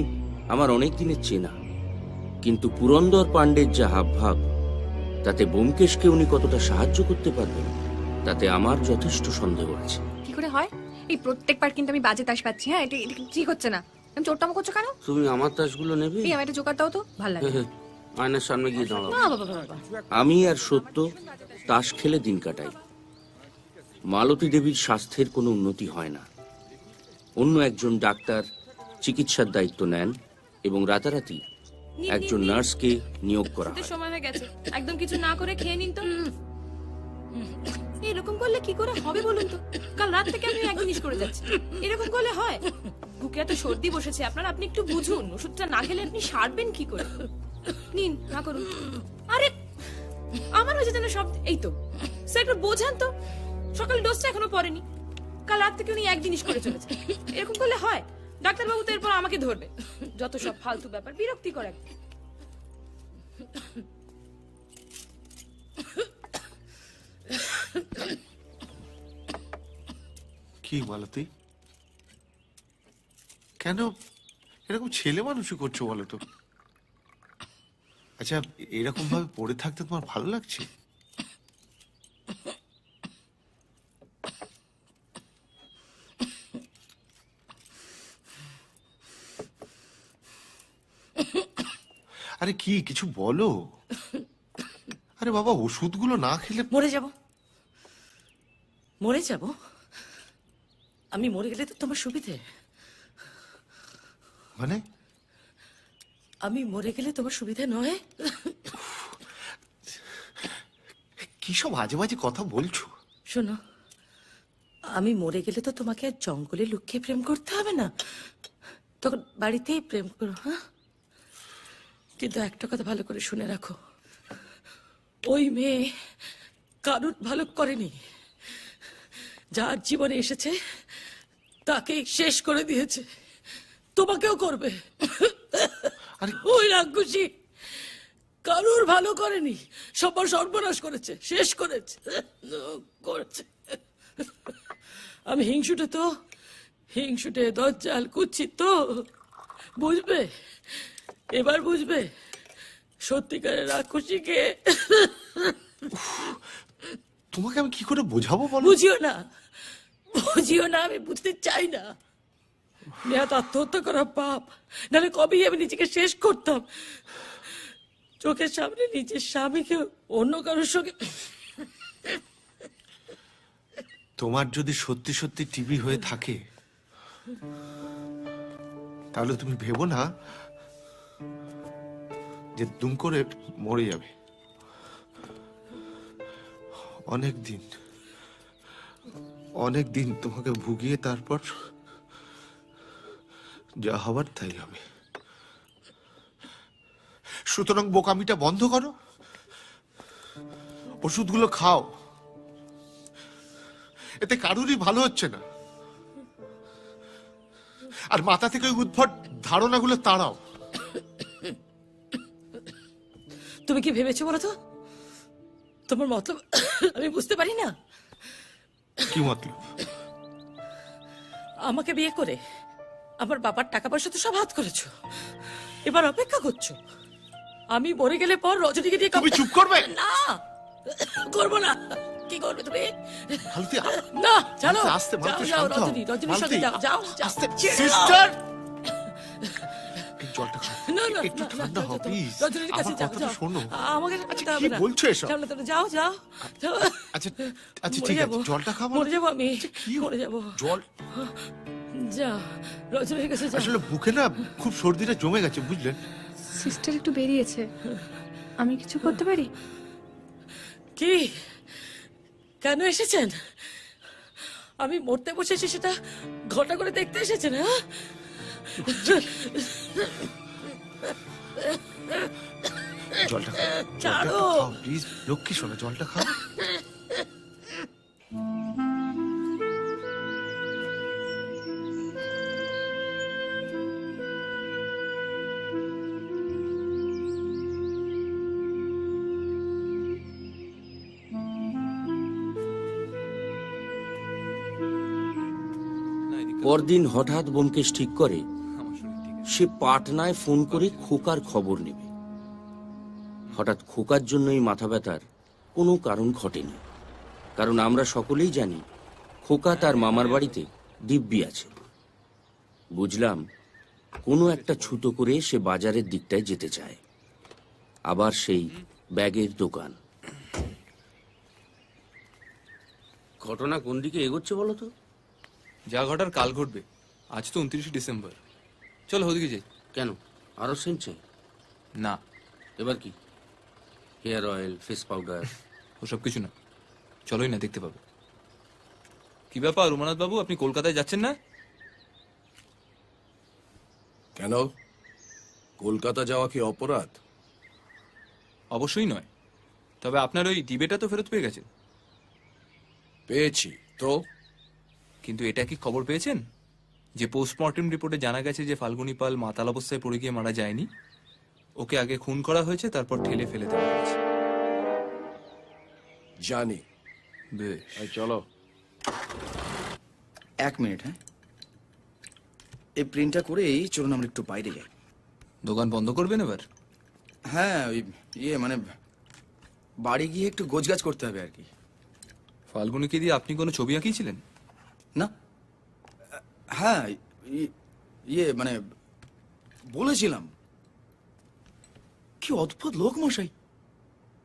আমার অনেক দিনের চেনা, কিন্তু পুরন্দর পাণ্ডের যা হাবভাব, তাতে ব্যোমকেশকে উনি কতটা সাহায্য করতে পারবেন তাতে আমার যথেষ্ট সন্দেহ আছে। কি করে হয়? এই প্রত্যেকবার কিন্তু আমি বাজে তাস পাচ্ছি। হ্যাঁ, এটা ঠিক হচ্ছে না। আমি চোরটামো করছো কেন? তুমি আমার তাসগুলো নেবে? এই, আমি একটা জোগাড় দাও তো, ভালো লাগে। আয়নার সামনে গিয়ে দাঁড়াও। না বাবা বাবা। আমি আর সত্য তাস খেলে দিন কাটাই। মালতী দেবীর স্বাস্থ্যের কোনো উন্নতি হয় না। অন্য একজন ডাক্তার চিকিৎসার দায়িত্ব নেন এবং রাতারাতি একজন নার্সকে নিয়োগ করা হয়। সময় হয়ে গেছে, একদম কিছু না করে খেয়ে নিন তো। এরকম করলে কি করে হবে বলুন তো? কাল রাত থেকে আমি এক জিনিস করে যাচ্ছি, এরকম করলে হয়? বুকে এত সর্দি বসেছে আপনার, আপনি একটু বুঝুন। ওষুধটা না খেলে আপনি সারবেন কি করে? নিন, না করুন। আরে আমার হয়েছে যেন সব। এই তো স্যার, একটু বোঝান তো। সকাল ডোজটা এখনো পড়েনি, কাল রাত থেকে উনি এক জিনিস করে চলেছে। এরকম করলে হয়? ডাক্তারবাবু তো এরপর আমাকে ধরবে। যত সব ফালতু ব্যাপার, বিরক্তিকর একদম। কি মালতী, কেন এরকম ছেলে মানুষই করছো বলো তো? আচ্ছা, এরকম ভাবে পড়ে থাকতে তোমার ভালো লাগছে? আরে কি, কিছু বলো। আরে বাবা, ওষুধগুলো না খেলে মরে যাব, মরে যাব। আমি মরে গেলে তো তোমার সুবিধে। মানে? আমি মরে গেলে তোমার সুবিধে নয়? কি সব আজে বাজে কথা বলছো? শোনো, আমি মরে গেলে তো তোমাকে আর জঙ্গলে লুকিয়ে প্রেম করতে হবে না, তখন বাড়িতেই প্রেম করো। হ্যাঁ, কিন্তু একটা কথা ভালো করে শুনে রাখো, ওই মেয়ে কারুর ভালো করেনি। যার জীবনে এসেছে তাকেই শেষ করে দিয়েছে, তোমাকেও করবে। ওই রাক্ষসী কারুর ভালো করেনি, সবার সর্বনাশ করেছে, শেষ করেছে করেছে। আমি হিংসুটে দজ্জাল কুচ্ছিত তো, বুঝবে এবার, বুঝবে সত্যিকারের রাক্ষসীকে। তোমাকে আমি কি করে বোঝাবো বলো? বুঝিও না, আমি বুঝতে চাই না। নেহাত আত্মহত্যা করা পাপ, নাহলে কবেই আমি নিজেকে শেষ করতাম। চোখের সামনে নিজের স্বামীকে অন্য কারোর সঙ্গে। তোমার যদি সত্যি সত্যি টিবি হয়ে থাকে, তাহলে তুমি ভেবো না যে দুম করে মরে যাবে। অনেক দিন তোমাকে ভুগিয়ে তারপর যা হবার তাই হবে। সুতরাং বোকামিটা বন্ধ করো, ওষুধগুলো খাও। এতে কারুরই ভালো হচ্ছে না। আর মাথা থেকে ওই উদ্ভট ধারণাগুলো তাড়াও। তুমি কি ভেবেছো বলো তো? তোমার মতলব আমি বুঝতে পারি না। কি মতলব? আমাকে বিয়ে করে আমার বাবার টাকা পয়সা তো সব হাত করেছো, এবার অপেক্ষা করছো আমি মরে গেলে পর রজনীকে দিয়ে। তুমি চুপ করবে? না, করবো না। কি করবে তুমি? মালতী, না জানো আস্তে, মালতী, যাও শান্ত হও। রজনী রজনীর সঙ্গে মালতী, যাও যাও যাও। আস্তে, ছেড়ে দাও। সিস্টার জলটা খাও। না না একটু না, ঠান্ডা না, হও যাও, প্লিজ। রজনীর কাছে আমার যাও কথাটা যাও শোনো। আমাকে আচ্ছা, যেতে কি হবে না। বলছো এসব? যাও না, যাও যাও যাও। আচ্ছা আচ্ছা, মরে ঠিক যাবো। আছে, জলটা খাবো। মরে যাবো আমি মরে যাবো। জল যা রজনীর কাছে যাও। আসলে বুকে না খুব সর্দিটা জমে গেছে, বুঝলেন? সিস্টার একটু বেরিয়েছে, আমি কিছু করতে পারি? কি কেন এসেছেন? আমি মরতে বসেছি সেটা ঘটা করে দেখতে এসেছেন? হ্যাঁ জলটা খাও, ছাড়ো। প্লিজ। লক্ষ্মী শোনো, জলটা খাও। পরদিন হঠাৎ ব্যোমকেশ ঠিক করে সে পাটনায় ফোন করে খোকার খবর নেবে। হঠাৎ খোকার জন্যই মাথা ব্যথার কোনো কারণ ঘটেনি, কারণ আমরা সকলেই জানি খোকা তার মামার বাড়িতে দিব্যি আছে। বুঝলাম কোনো একটা ছুতো করে সে বাজারের দিকটায় যেতে চায়, আবার সেই ব্যাগের দোকান। ঘটনা কোন দিকে এগোচ্ছে বলো তো? যা ঘটার কাল ঘটবে। আজ তো 29 ডিসেম্বর। চলো ওদিকে যাই। কেন, আরো সেন্ট চাই? না, এবার কি? Hair oil, face powder? ওসব কিছু না, চলোই না, দেখতে পাবো। কি ব্যাপার উমানাথ বাবু, আপনি কলকাতায় যাচ্ছেন না? কেন, কলকাতা যাওয়া কি অপরাধ? অবশ্যই নয়, তবে আপনার ওই ডিবেটা তো ফেরত পেয়ে গেছেন। পেয়েছি তো। কিন্তু এটা কি খবর পেয়েছেন যে পোস্টমর্টেম রিপোর্টে জানা গেছে যে ফাল্গুনী পাল মাতাল অবস্থায় পড়ে গিয়ে মারা যায়নি, ওকে আগে খুন করা হয়েছে, তারপর ঠেলে ফেলে দেওয়া হয়েছে। জানি। বেশ, এই চলো। 1 মিনিট। হ্যাঁ, এই প্রিন্টটা করেই চলুন আমরা একটু বাইরে যাই। দোকান বন্ধ করবেন এবার? হ্যাঁ, ওই মানে বাড়ি গিয়ে একটু গোছগাছ করতে হবে আর কি। ফাল্গুনীকে দিয়ে আপনি কোনো ছবি আঁকিয়েছিলেন? না, হ্যাঁ মানে বলেছিলাম। কি অদ্ভুত লোক মশাই,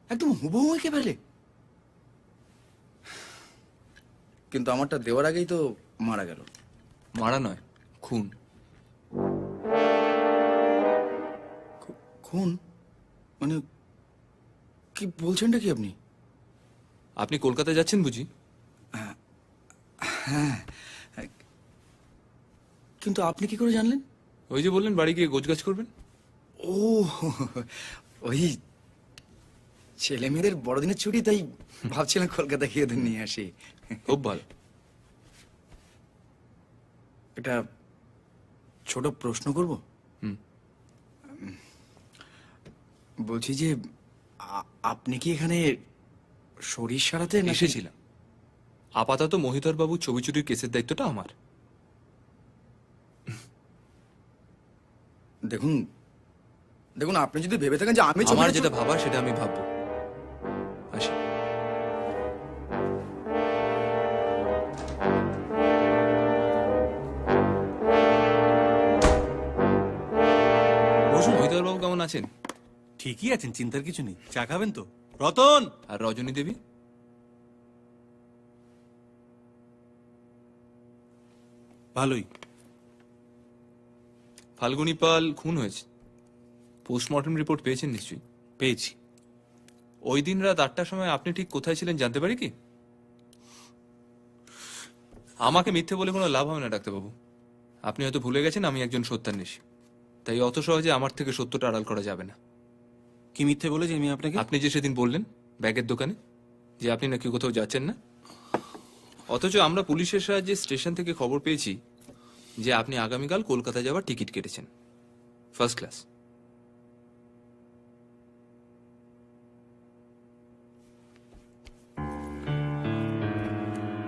একদম হুবহু একেবারে। কিন্তু আমারটা দেওয়ার আগেই তো মারা গেল। মারা নয়, খুন। খুন মানে কি বলছেনটা কি আপনি? আপনি কলকাতায় যাচ্ছেন বুঝি? হ্যাঁ, কিন্তু আপনি কি করে জানলেন? ওই যে বললেন বাড়ি গিয়ে গোছগাছ করবেন। ও, ওই ছেলে মেয়েদের বড়দিনের ছুটি, তাই ভাবছিলাম কলকাতা গিয়ে ওদের নিয়ে আসি। খুব ভালো। এটা ছোট প্রশ্ন করব? বলছি যে আপনি কি এখানে শরীর সারাতে এসেছিলাম। আপাতত মহিধর বাবু ছবি চুরির কেসের দায়িত্বটা আমার। দেখুন দেখুন, আপনি যদি ভেবে থাকেন যে আমি আমার যেটা ভাবা সেটা আমি ভাববো। আসি। বসুন। মহিধর বাবু কেমন আছেন? ঠিকই আছেন, চিন্তার কিছু নেই। চা খাবেন তো? রতন! আর রজনী দেবী? ভালোই। ফাল্গুনী পাল খুন হয়েছে, পোস্টমর্টম রিপোর্ট পেয়েছেন নিশ্চয়ই? পেয়েছি। ওই দিন রাত 8টার সময় আপনি ঠিক কোথায় ছিলেন জানতে পারি কি? আমাকে মিথ্যে বলে কোনো লাভ হবে না ডাক্তারবাবু। আপনি হয়তো ভুলে গেছেন আমি একজন সত্যান্বেষী, তাই অত সহজে আমার থেকে সত্যটা আড়াল করা যাবে না। কি মিথ্যে বলেছি আমি আপনাকে? আপনি যে সেদিন বললেন ব্যাগের দোকানে যে আপনি নাকি কোথাও যাচ্ছেন না, অথচ আমরা পুলিশের সাহায্যে স্টেশন থেকে খবর পেয়েছি যে আপনি আগামীকাল কলকাতা যাওয়ার টিকিট কেটেছেন, ফার্স্ট ক্লাস।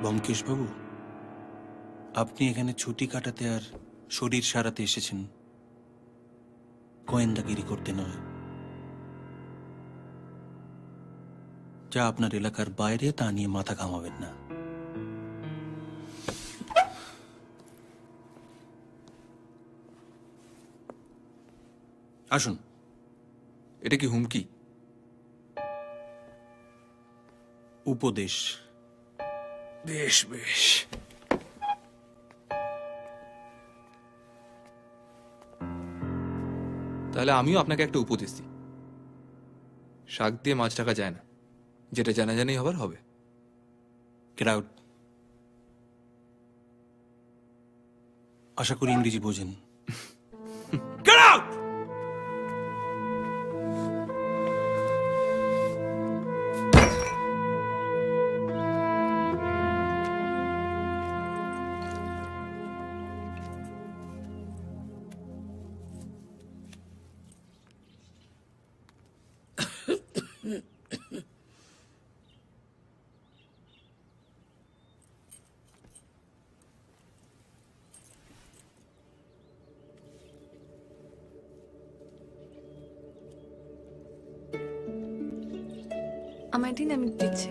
ব্যোমকেশ বাবু, আপনি এখানে ছুটি কাটাতে আর শরীর সারাতে এসেছেন, গোয়েন্দাগিরি করতে নয়। যা আপনার এলাকার বাইরে তা নিয়ে মাথা ঘামাবেন না। আসুন। এটা কি হুমকি? উপদেশ। বেশ বেশ। তাহলে আমিও আপনাকে একটা উপদেশ দিই, শাক দিয়ে মাছ ঢাকা যায় না, যেটা জানাজানি হবার হবে। Get out. আশা করি ইংরেজি বোঝেন। Get out! আমার দিন, আমি দিচ্ছি।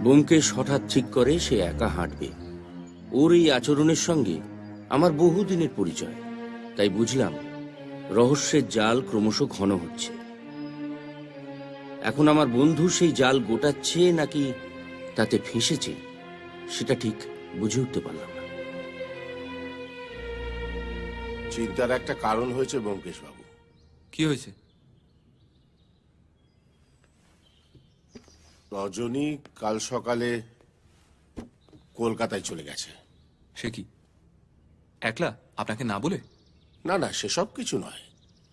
ব্যোমকেশ হঠাৎ ঠিক করে সে একা হাঁটবে। ওর এই আচরণের সঙ্গে আমার বহুদিনের পরিচয়, তাই বুঝলাম রহস্যের জাল ক্রমশ ঘন হচ্ছে। এখন আমার বন্ধু সেই জাল গোটাচ্ছে নাকি তাতে ফেঁসেছে সেটা ঠিক বুঝে উঠতে পারলাম না। চিন্তার একটা কারণ হয়েছে ব্যোমকেশ বাবু। কি হয়েছে? রজনী কাল সকালে কলকাতায় চলে গেছে। সে কি একলা, আপনাকে না বলে? না না, সেসব কিছু নয়,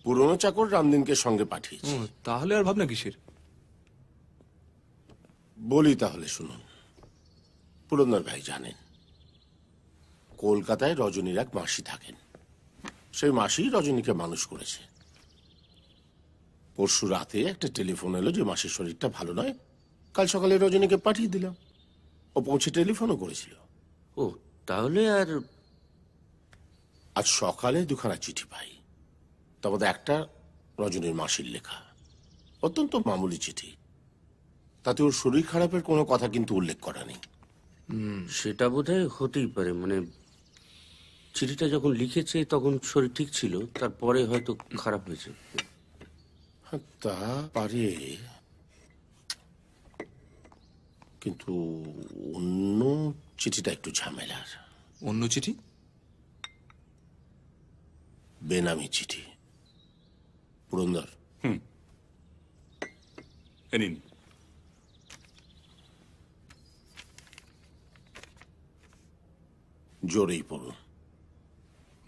পুরনো চাকর রামদিনকে সঙ্গে পাঠিয়েছে। তাহলে আর ভাবনা কিসের? বলি তাহলে শুনুন। পুরন্দর ভাই জানেন কলকাতায় রজনীর এক মাসি থাকেন। সেই মাসি রজনীকে মানুষ করেছে। পরশু রাতে একটা টেলিফোন এলো যে মাসির শরীরটা ভালো নয়, কাল সকালে রজনীকে পাঠিয়ে দিলাম। ও পৌঁছে টেলিফোনও করেছিল। ও তাহলে আর আজ সকালে দুখানা চিঠি পাই, তার মধ্যে একটা রজনীর মাসির লেখা, অত্যন্ত মামুলি চিঠি। তাতে ওর শরীর খারাপের কোনো কথা কিন্তু উল্লেখ করা নেই। সেটা বোধহয় হতেই পারে, মানে চিঠিটা যখন লিখেছে তখন শরীর ঠিক ছিল, তারপরে হয়তো খারাপ হয়েছে। তা পারে, কিন্তু অন্য চিঠিটা একটু ঝামেলার। অন্য চিঠি? বেনামি চিঠি। পুরন্দর, এ নিন। জোরেই পড়ুন।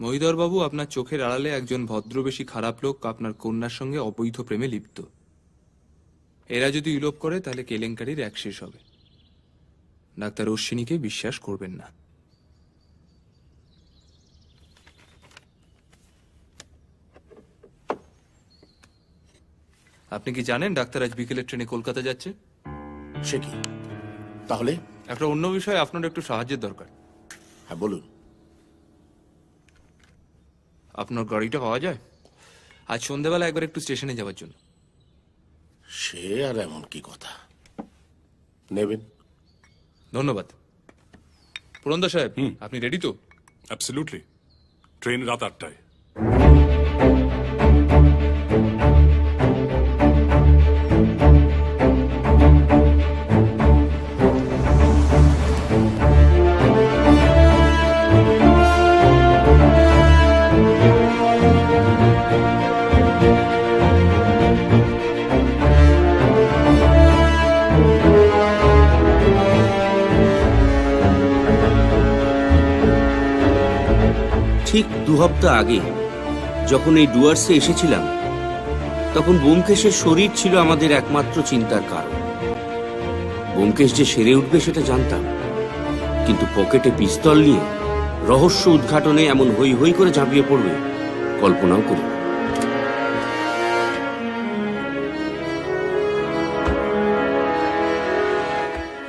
মহিধর বাবু, আপনার চোখের আড়ালে একজন ভদ্রবেশী খারাপ লোক আপনার কন্যার সঙ্গে অবৈধ প্রেমে লিপ্ত। এরা যদি ইলোপ করে তাহলে কেলেঙ্কারির এক শেষ হবে। ডাক্তার অশ্বিনীকে বিশ্বাস করবেন না। আপনি কি জানেন ডাক্তার আজ বিকেলের ট্রেনে কলকাতা যাচ্ছে? সে কি? তাহলে একটা অন্য বিষয়ে আপনার একটু সাহায্যের দরকার। হ্যাঁ বলুন। আপনার গাড়িটা পাওয়া যায়? আজ সন্ধ্যাবেলা একবার একটু স্টেশনে যাওয়ার জন্য। সে আর এমন কি কথা, নেবেন? ধন্যবাদ। পুরন্দর সাহেব, আপনি রেডি তো? অ্যাবসলিউটলি। ট্রেন রাত 8টায়। ঠিক 2 সপ্তাহ আগে যখন এই ডুয়ার্সে এসেছিলাম, তখন ব্যোমকেশের শরীর ছিল আমাদের একমাত্র চিন্তার কারণ। ব্যোমকেশ যে সেরে উঠবে সেটা জানতাম, কিন্তু পকেটে পিস্তল নিয়ে রহস্য উদ্ঘাটনে এমন হই হই করে ঝাঁপিয়ে পড়বে কল্পনাও করি।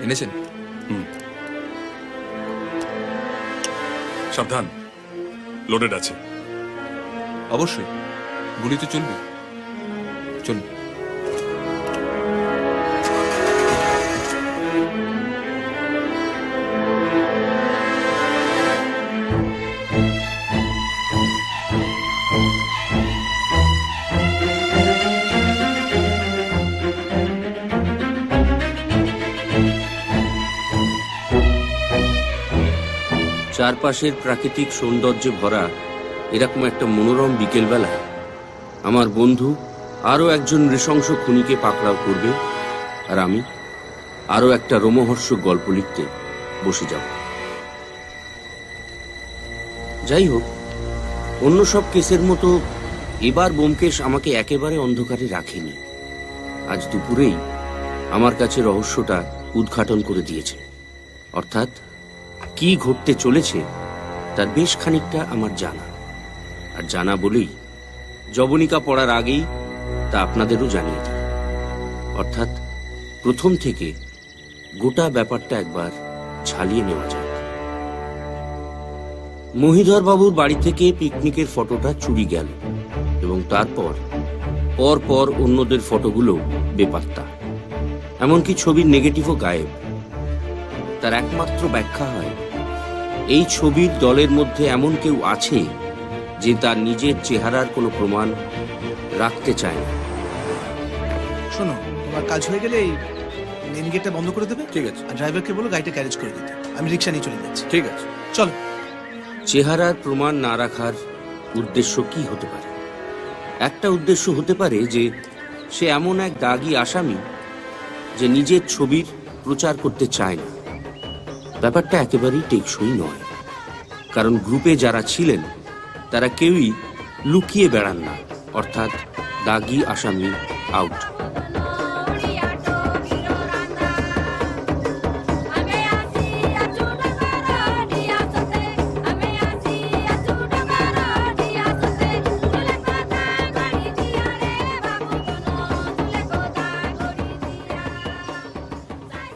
এনেছেন? সাবধান, লোডেড আছে। অবশ্যই, গুলি তো চলবে। চলুন। চারপাশের প্রাকৃতিক সৌন্দর্যে ভরা এরকম একটা মনোরম বিকেলবেলা আমার বন্ধু আরও একজন নৃশংস খুনিকে পাকড়াও করবে, আর আমি আরও একটা রোমহর্ষক গল্প লিখতে বসে যাব। যাই হোক, অন্য সব কেসের মতো এবার ব্যোমকেশ আমাকে একেবারে অন্ধকারে রাখেনি। আজ দুপুরেই আমার কাছে রহস্যটা উদ্ঘাটন করে দিয়েছে। অর্থাৎ কি ঘটতে চলেছে তার বেশ খানিকটা আমার জানা, আর জানা বলেই জবনিকা পড়ার আগেই তা আপনাদেরও জানিয়ে দিই। অর্থাৎ প্রথম থেকে গোটা ব্যাপারটা একবার ঝালিয়ে নেওয়া যাক। মহিধর বাবুর বাড়ি থেকে পিকনিকের ফটোটা চুরি গেল এবং তারপর পর অন্যদের ফটোগুলো বেপাত্তা, এমনকি ছবির নেগেটিভও গায়েব। তার একমাত্র ব্যাখ্যা হয় এই ছবির দলের মধ্যে এমন কেউ আছে যে তার নিজের চেহারার কোনো প্রমাণ রাখতে চায় না। শোনো, তোমার কাজ হয়ে গেলে এই মেন গেটটা বন্ধ করে দেবে। ঠিক আছে। আর ড্রাইভারকে বলো গাড়িটা গ্যারেজ করে দিতে, আমি রিক্সা নিয়ে চলে যাচ্ছি। ঠিক আছে, চলো। চেহারার প্রমাণ না রাখার উদ্দেশ্য কি হতে পারে? একটা উদ্দেশ্য হতে পারে যে সে এমন এক দাগী আসামি যে নিজের ছবির প্রচার করতে চায় না। ব্যাপারটা একেবারেই টেকসই নয়, কারণ গ্রুপে যারা ছিলেন তারা কেউই লুকিয়ে বেড়ান না। অর্থাৎ দাগী আসামি আউট।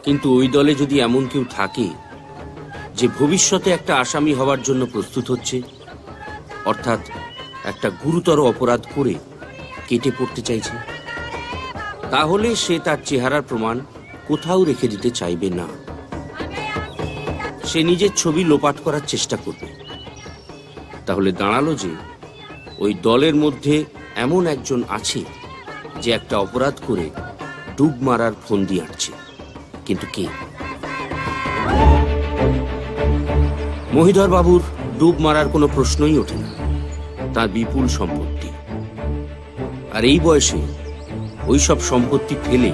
কিন্তু ওই দলে যদি এমন কেউ থাকে যে ভবিষ্যতে একটা আসামি হওয়ার জন্য প্রস্তুত হচ্ছে, অর্থাৎ একটা গুরুতর অপরাধ করে কেটে পড়তে চাইছে, তাহলে সে তার চেহারার প্রমাণ কোথাও রেখে দিতে চাইবে না। সে নিজের ছবি লোপাট করার চেষ্টা করবে। তাহলে দাঁড়ালো যে ওই দলের মধ্যে এমন একজন আছে যে একটা অপরাধ করে ডুব মারার ফন্দি আঁটছে। কিন্তু কে? মহিধর বাবুর ডুব মারার কোনো প্রশ্নই ওঠে না। তার বিপুল সম্পত্তি, আর এই বয়সে ওই সব সম্পত্তি ফেলে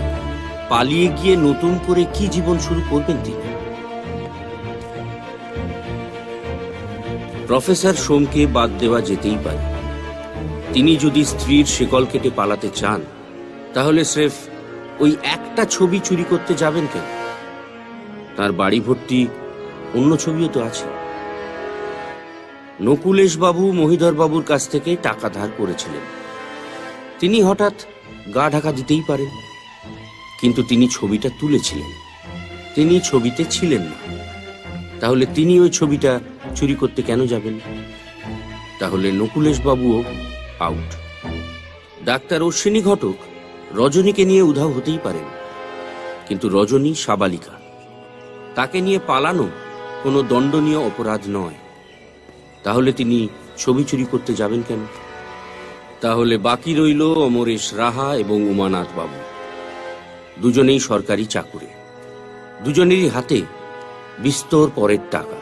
পালিয়ে গিয়ে নতুন করে কি জীবন শুরু করবেন তিনি? প্রফেসর সোমকে বাদ দেওয়া যেতেই পারে। তিনি যদি স্ত্রীর শেকল কেটে পালাতে চান, তাহলে স্রেফ ওই একটা ছবি চুরি করতে যাবেন কেন? তার বাড়ি ভর্তি অন্য ছবিও তো আছে। নকুলেশ বাবু মহিধর বাবুর কাছ থেকে টাকা ধার করেছিলেন। তিনি হঠাৎ গা ঢাকা দিতেই পারেন, কিন্তু তিনি ছবিটা তুলেছিলেন, তিনি ছবিতে ছিলেন না। তাহলে তিনি ওই ছবিটা চুরি করতে কেন যাবেন? তাহলে নকুলেশ বাবুও আউট। ডাক্তার অশ্বিনী ঘটক রজনীকে নিয়ে উধাও হতেই পারেন, কিন্তু রজনী সাবালিকা। তাকে নিয়ে পালানো কোনো দণ্ডনীয় অপরাধ নয়। তাহলে তিনি ছবি চুরি করতে যাবেন কেন? তাহলে বাকি রইল অমরেশ রাহা এবং উমানাথ বাবু। দুজনেই সরকারি চাকুরে, দুজনেরই হাতে বিস্তর পরের টাকা,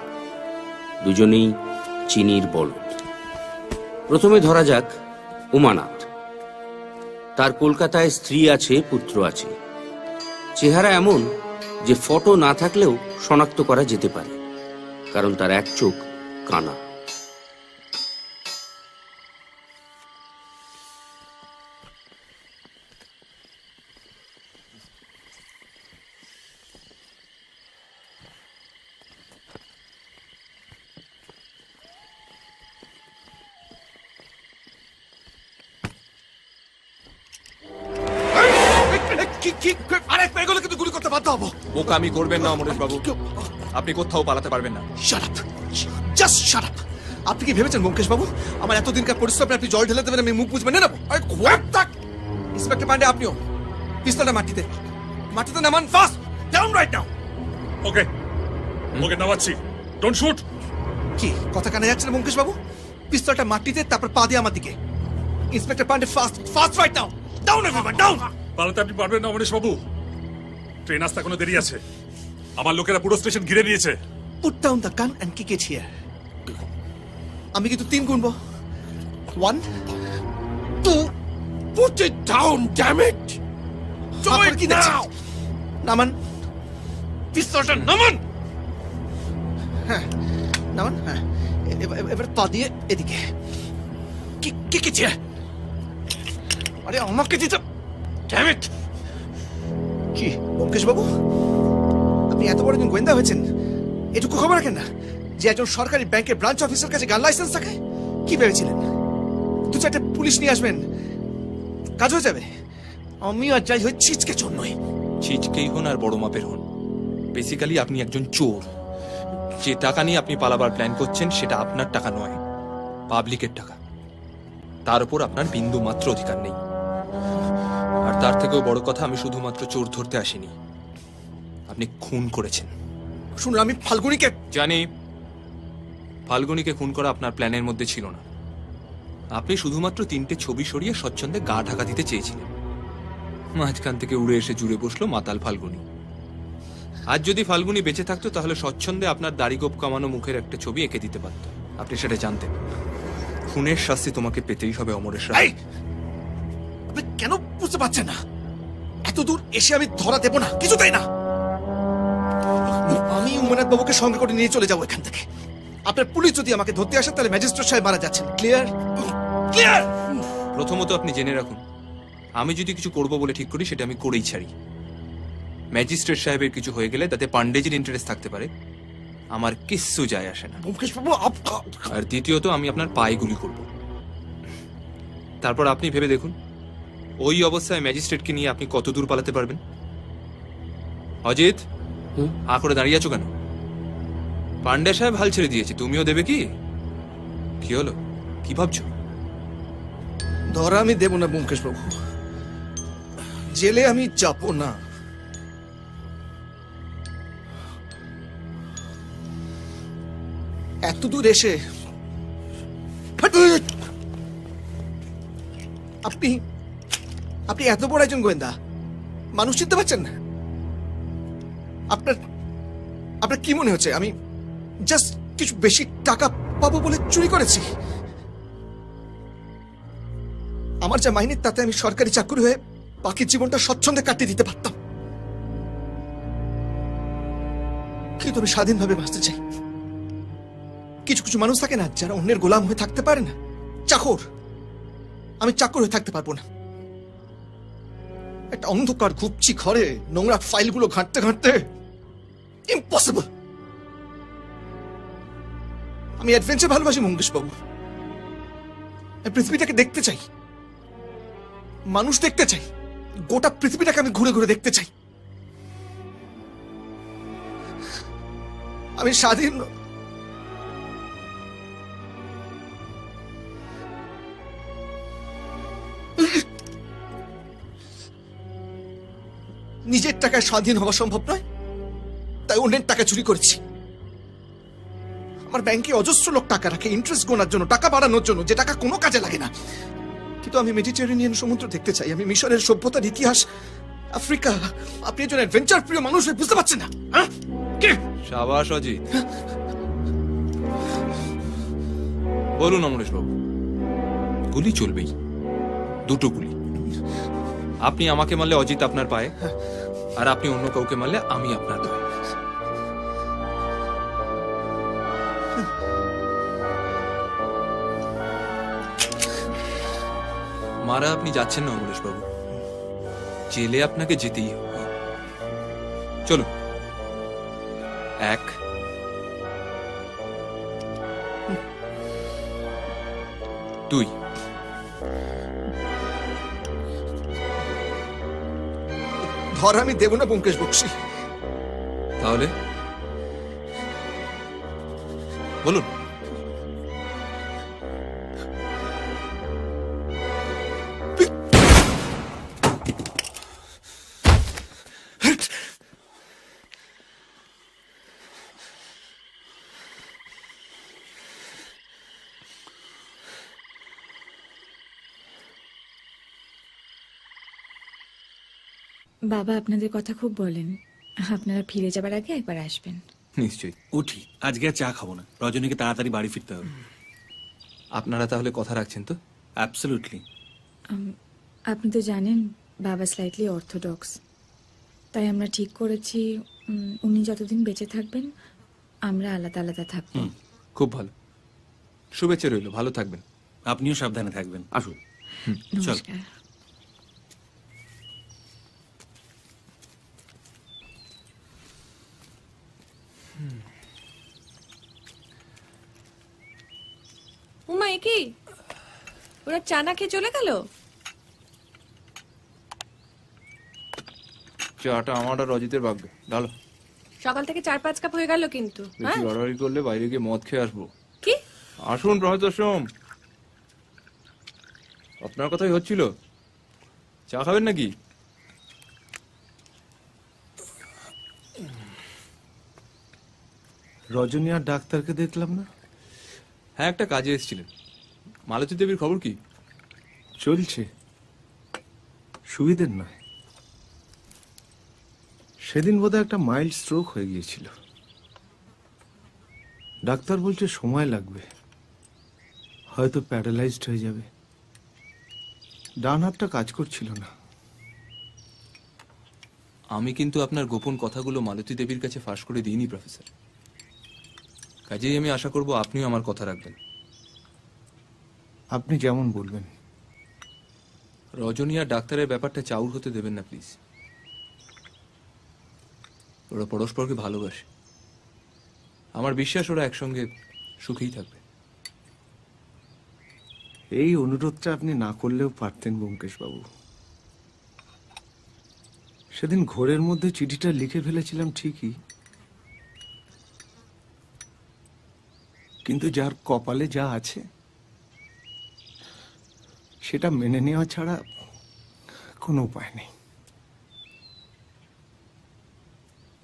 দুজনেই চিনির বলদ। প্রথমে ধরা যাক উমানাথ। তার কলকাতায় স্ত্রী আছে, পুত্র আছে। চেহারা এমন যে ফটো না থাকলেও শনাক্ত করা যেতে পারে, কারণ তার এক চোখ কানা। বোকামি করবেন না অমরেশ বাবু, আপনি কোথাও পালাতে পারবেন না। Shut up! Just shut up! আপনি কি ভেবেছেন ব্যোমকেশ বাবু আমার এতদিনকার পরিশ্রমে আপনি জল ঢেলে দেবেন আমি মুখ বুঝ মেনে নেবো? আরে হোয়াট দ্যাট! ইন্সপেক্টর পান্ডে, আপনিও পিস্তলটা মাটিতে নামান, fast down right now. Okay okay নামাচ্ছি, ডোন্ট শুট। কি কথা কানে যাচ্ছে না ব্যোমকেশ বাবু? পিস্তলটা মাটিতে, তারপর পা দিয়ে আমার দিকে। Inspector Pandey, fast right now, down everyone, down. পালাতে আপনি পারবেন না অমরেশ বাবু, ট্রেন আসতে এখনো দেরি আছে। আমার লোকেরা পুরো স্টেশন ঘিরে নিয়েছে। Put down the gun and kick it here. আমি কিন্তু 3 গুনবো। 1 2 Put it down, damn it! Do it now! নামান পিস্তলটা, নামান। হ্যাঁ নামান, হ্যাঁ এবার পা দিয়ে এদিকে কিক ইট হিয়ার। আরে আমাকে দিতে, ড্যাম ইট! কি ব্যোমকেশ বাবু, আপনি এত বড় একজন গোয়েন্দা হয়েছেন, এটুকু খবর রাখেন না যে একজন সরকারি ব্যাংকের ব্রাঞ্চ অফিসার কাছে গান লাইসেন্স থাকে? কি ভেবেছিলেন 2-4টে পুলিশ নিয়ে আসবেন, কাজ হয়ে যাবে? আমি আর যাই হই ছিচকে চোর নই। ছিচকেই হন আর বড় মাপের হন, বেসিক্যালি আপনি একজন চোর। যে টাকা নিয়ে আপনি পালাবার প্ল্যান করছেন সেটা আপনার টাকা নয়, পাবলিকের টাকা। তার উপর আপনার বিন্দু মাত্র অধিকার নেই। আর তার থেকেও বড় কথা, আমি শুধুমাত্র চোর ধরতে আসিনি, আপনি খুন করেছেন। শুনুন, আমি ফাল্গুনিকে জানি। ফাল্গুনিকে খুন করা আপনার প্ল্যানের মধ্যে ছিল না। আপনি শুধুমাত্র 3টে ছবি সরিয়ে স্বচ্ছন্দে গা ঢাকা দিতে চেয়েছিলেন। মাঝখান থেকে উড়ে এসে জুড়ে বসলো মাতাল ফাল্গুনি। আজ যদি ফাল্গুনি বেঁচে থাকতো তাহলে স্বচ্ছন্দে আপনার দাড়ি গোপ কামানো মুখের একটা ছবি এঁকে দিতে পারত। আপনি সেটা জানতেন। খুনের শাস্তি তোমাকে পেতেই হবে অমরেশ রায়। আপনি কেন বুঝতে পারছেন না? এত দূর এসে আমি ধরা দেব না, কিছুতেই না। আমি উমেনাথ বাবুকে সঙ্গে করে নিয়ে চলে যাবো এখান থেকে। আপনার পুলিশ যদি আমাকে ধরতে আসে তাহলে ম্যাজিস্ট্রেট সাহেব মারা যাচ্ছেন। ক্লিয়ার? ক্লিয়ার? প্রথমত আপনি জেনে রাখুন, আমি যদি কিছু করব বলে ঠিক করি সেটা আমি করেই ছাড়ি। ম্যাজিস্ট্রেট সাহেবের কিছু হয়ে গেলে তাতে পান্ডেজির ইন্টারেস্ট থাকতে পারে, আমার কিচ্ছু যায় আসে না। আর দ্বিতীয়ত, আমি আপনার পায়ে গুলি করব। তারপর আপনি ভেবে দেখুন, ওই অবস্থায় ম্যাজিস্ট্রেটকে নিয়ে আপনি কত দূর পালাতে পারবেন। অজিত, হা করে দাঁড়িয়ে আছো কেন? পান্ডে সাহেব হাল ছেড়ে দিয়েছে, তুমিও দেবে কি? কি হলো, কি ভাবছো? ধরা আমি দেব না ব্যোমকেশ বাবু, জেলে আমি যাব না। এত দূর এসে আপনি আপনি এত বড় একজন গোয়েন্দা, মানুষ চিনতে পারছেন না? আপনার আপনার কি মনে হচ্ছে আমি জাস্ট কিছু বেশি টাকা পাবো বলে চুরি করেছি? আমার যা মাইনে তাতে আমি সরকারি চাকরি হয়ে বাকি জীবনটা স্বচ্ছন্দে কাটিয়ে দিতে পারতাম, কিন্তু আমি স্বাধীনভাবে বাঁচতে চাই। কিছু কিছু মানুষ থাকে না যারা অন্যের গোলাম হয়ে থাকতে পারে না, চাকর। আমি চাকর হয়ে থাকতে পারবো না। একটা অন্ধকার ঘুপচি ঘরে নোংরা ফাইলগুলো ঘাঁটতে ঘাঁটতে ইম্পসিবল। আমি অ্যাডভেঞ্চার ভালোবাসি ব্যোমকেশ বাবু। পৃথিবীটাকে দেখতে চাই, মানুষ দেখতে চাই, গোটা পৃথিবীটাকে আমি ঘুরে ঘুরে দেখতে চাই। আমি স্বাধীন নিজের টাকায় স্বাধীন হওয়া সম্ভব নয়, তাই অন্যের টাকা চুরি করেছি। আমার ব্যাংকে অজস্র লোক টাকা রাখে ইন্টারেস্ট গোনার জন্য, টাকা বাড়ানোর জন্য, যে টাকা কোনো কাজে লাগে না। কিন্তু আমি মেডিটেরেনিয়ান সমুদ্র দেখতে চাই, আমি মিশরের সভ্যতার ইতিহাস, আফ্রিকা। আপনি একজন অ্যাডভেঞ্চার প্রিয় মানুষ হয়ে বুঝতে পারছেন না? সাবাস অজিত। বলুন অমরেশ বাবু, গুলি চলবেই, 2টো গুলি। আপনি আমাকে মারলে অজিত আপনার পায়ে, আর আপনি অন্য কাউকে মারলে আমি আপনার পায়ে। মারা আপনি যাচ্ছেন না অমরেশ বাবু, জেলে আপনাকে যেতেই হবে। চলুন। 1 2 ধর আমি দেব না ব্যোমকেশ বক্সী। তাহলে বলুন। বাবা আপনাদের কথা খুব বলেন, আপনারা ফিরে যাবার আগে একবার আসবেন। নিশ্চয়ই। উঠি, আজকে আর চা খাবো না, রজনীকে তাড়াতাড়ি বাড়ি ফিরতে হবে। আপনারা তাহলে কথা রাখছেন তো? অ্যাবসলিউটলি। আপনি তো জানেন বাবা স্লাইটলি অর্থোডক্স, তাই আমরা ঠিক করেছি উনি যতদিন বেঁচে থাকবেন আমরা আলাদা আলাদা থাকবো। খুব ভালো, শুভেচ্ছা রইল, ভালো থাকবেন। আপনিও সাবধানে থাকবেন। আসুন। চল। নমস্কার। উমা এ কি, ওরা চা না খেয়ে চলে গেল? চাটা আমার আর রজিতের ভাগ্য, ডালো। সকাল থেকে 4-5 কাপ হয়ে গেল কিন্তু। বেশি বাড়াবাড়ি করলে বাইরে গিয়ে মদ খেয়ে আসবো। কি? আসুন প্রফেসর সোম, আপনার কথাই হচ্ছিল। চা খাবেন নাকি? রজনী আর ডাক্তারকে দেখলাম না। হ্যাঁ, একটা কাজে এসেছিলেন। মালতী দেবীর খবর কি? চলছে, সুবিধের নয়। সেদিন বোধহয় একটা মাইল্ড স্ট্রোক হয়ে গিয়েছিল। ডাক্তার বলছে সময় লাগবে, হয়তো প্যারালাইজড হয়ে যাবে। ডান হাতটা কাজ করছিল না। আমি কিন্তু আপনার গোপন কথাগুলো মালতী দেবীর কাছে ফাঁস করে দিইনি প্রফেসর। কাজেই আমি আশা করব আপনিও আমার কথা রাখবেন। আপনি যেমন বলবেন। রজনী আর ডাক্তারের ব্যাপারটা চাউর হতে দেবেন না প্লিজ। ওরা পরস্পরকে ভালোবাসে, আমার বিশ্বাস ওরা একসঙ্গে সুখেই থাকবে। এই অনুরোধটা আপনি না করলেও পারতেন ব্যোমকেশ বাবু। সেদিন ঘোরের মধ্যে চিঠিটা লিখে ফেলেছিলাম ঠিকই, কিন্তু যার কপালে যা আছে সেটা মেনে নেওয়া ছাড়া কোনো উপায় নেই।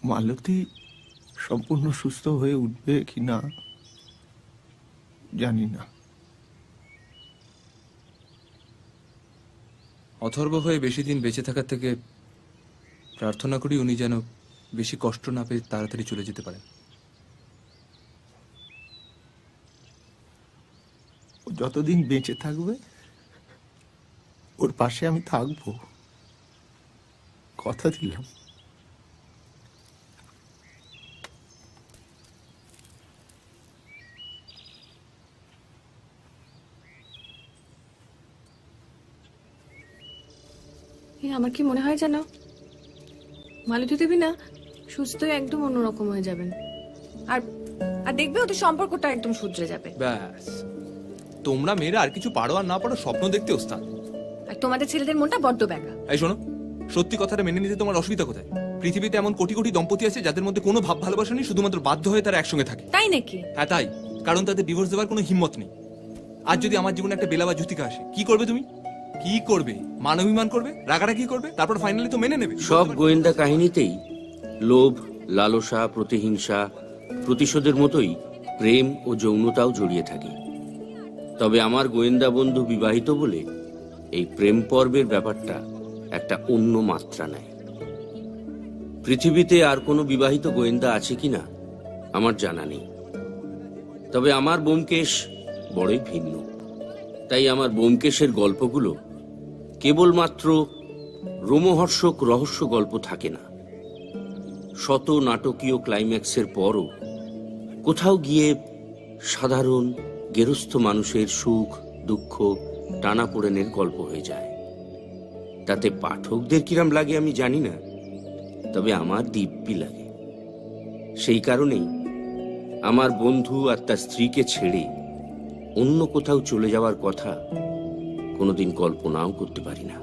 মালতী সম্পূর্ণ সুস্থ হয়ে উঠবে কি না জানি না। অথর্ব হয়ে বেশি দিন বেঁচে থাকার থেকে প্রার্থনা করি উনি যেন বেশি কষ্ট না পেয়ে তাড়াতাড়ি চলে যেতে পারেন। যতদিন বেঁচে থাকবে ওর পাশে আমি থাকবো, কথা দিলাম। আমার কি মনে হয় জানো, মালতী দেবী না সুস্থ হয়ে একদম অন্যরকম হয়ে যাবেন। আর আর দেখবে ওদের সম্পর্কটা একদম শুধরে যাবে। ব্যাস, তোমরা মেয়েরা আর কিছু পারো আর না পারো স্বপ্ন দেখতে ওস্তাদ। আর তোমাদের ছেলেদের মনটা বড্ড ব্যাকা। এই শোনো, সত্যি কথাটা মেনে নিতে তোমার অসুবিধা কোথায়? পৃথিবীতে এমন কোটি কোটি দম্পতি আছে যাদের মধ্যে কোনো ভাব ভালোবাসা নেই, শুধুমাত্র বাধ্য হয়ে তারা একসঙ্গে থাকে। তাই নাকি? হ্যাঁ তাই, কারণ তাদের ডিভোর্স দেওয়ার কোনো হিম্মত নেই। আজ যদি আমার জীবনে একটা বেলা বা জ্যোতিকা আসে, কি করবে তুমি? কি করবে? মানবিমান করবে, রাগারাগি করবে, তারপর ফাইনালি তো মেনে নেবে। সব গোয়েন্দা কাহিনীতেই লোভ, লালসা, প্রতিহিংসা, প্রতিশোধের মতোই প্রেম ও যৌনতাও জড়িয়ে থাকে। তবে আমার গোয়েন্দা বন্ধু বিবাহিত বলে এই প্রেম পর্বের ব্যাপারটা একটা অন্য মাত্রা নেয়। পৃথিবীতে আর কোনো বিবাহিত গোয়েন্দা আছে কিনা আমার জানা নেই, তবে আমার ব্যোমকেশ বড়ই ভিন্ন। তাই আমার ব্যোমকেশের গল্পগুলো কেবলমাত্র রোমহর্ষক রহস্য গল্প থাকে না। শত নাটকীয় ক্লাইম্যাক্সের পরও কোথাও গিয়ে সাধারণ গেরস্থ মানুষের সুখ দুঃখ টানাপোড়েনের গল্প হয়ে যায়। তাতে পাঠকদের কিরাম লাগে আমি জানি না, তবে আমার দিব্যি লাগে। সেই কারণেই আমার বন্ধু আর তার স্ত্রীকে ছেড়ে অন্য কোথাও চলে যাওয়ার কথা কোনোদিন কল্পনাও করতে পারি না।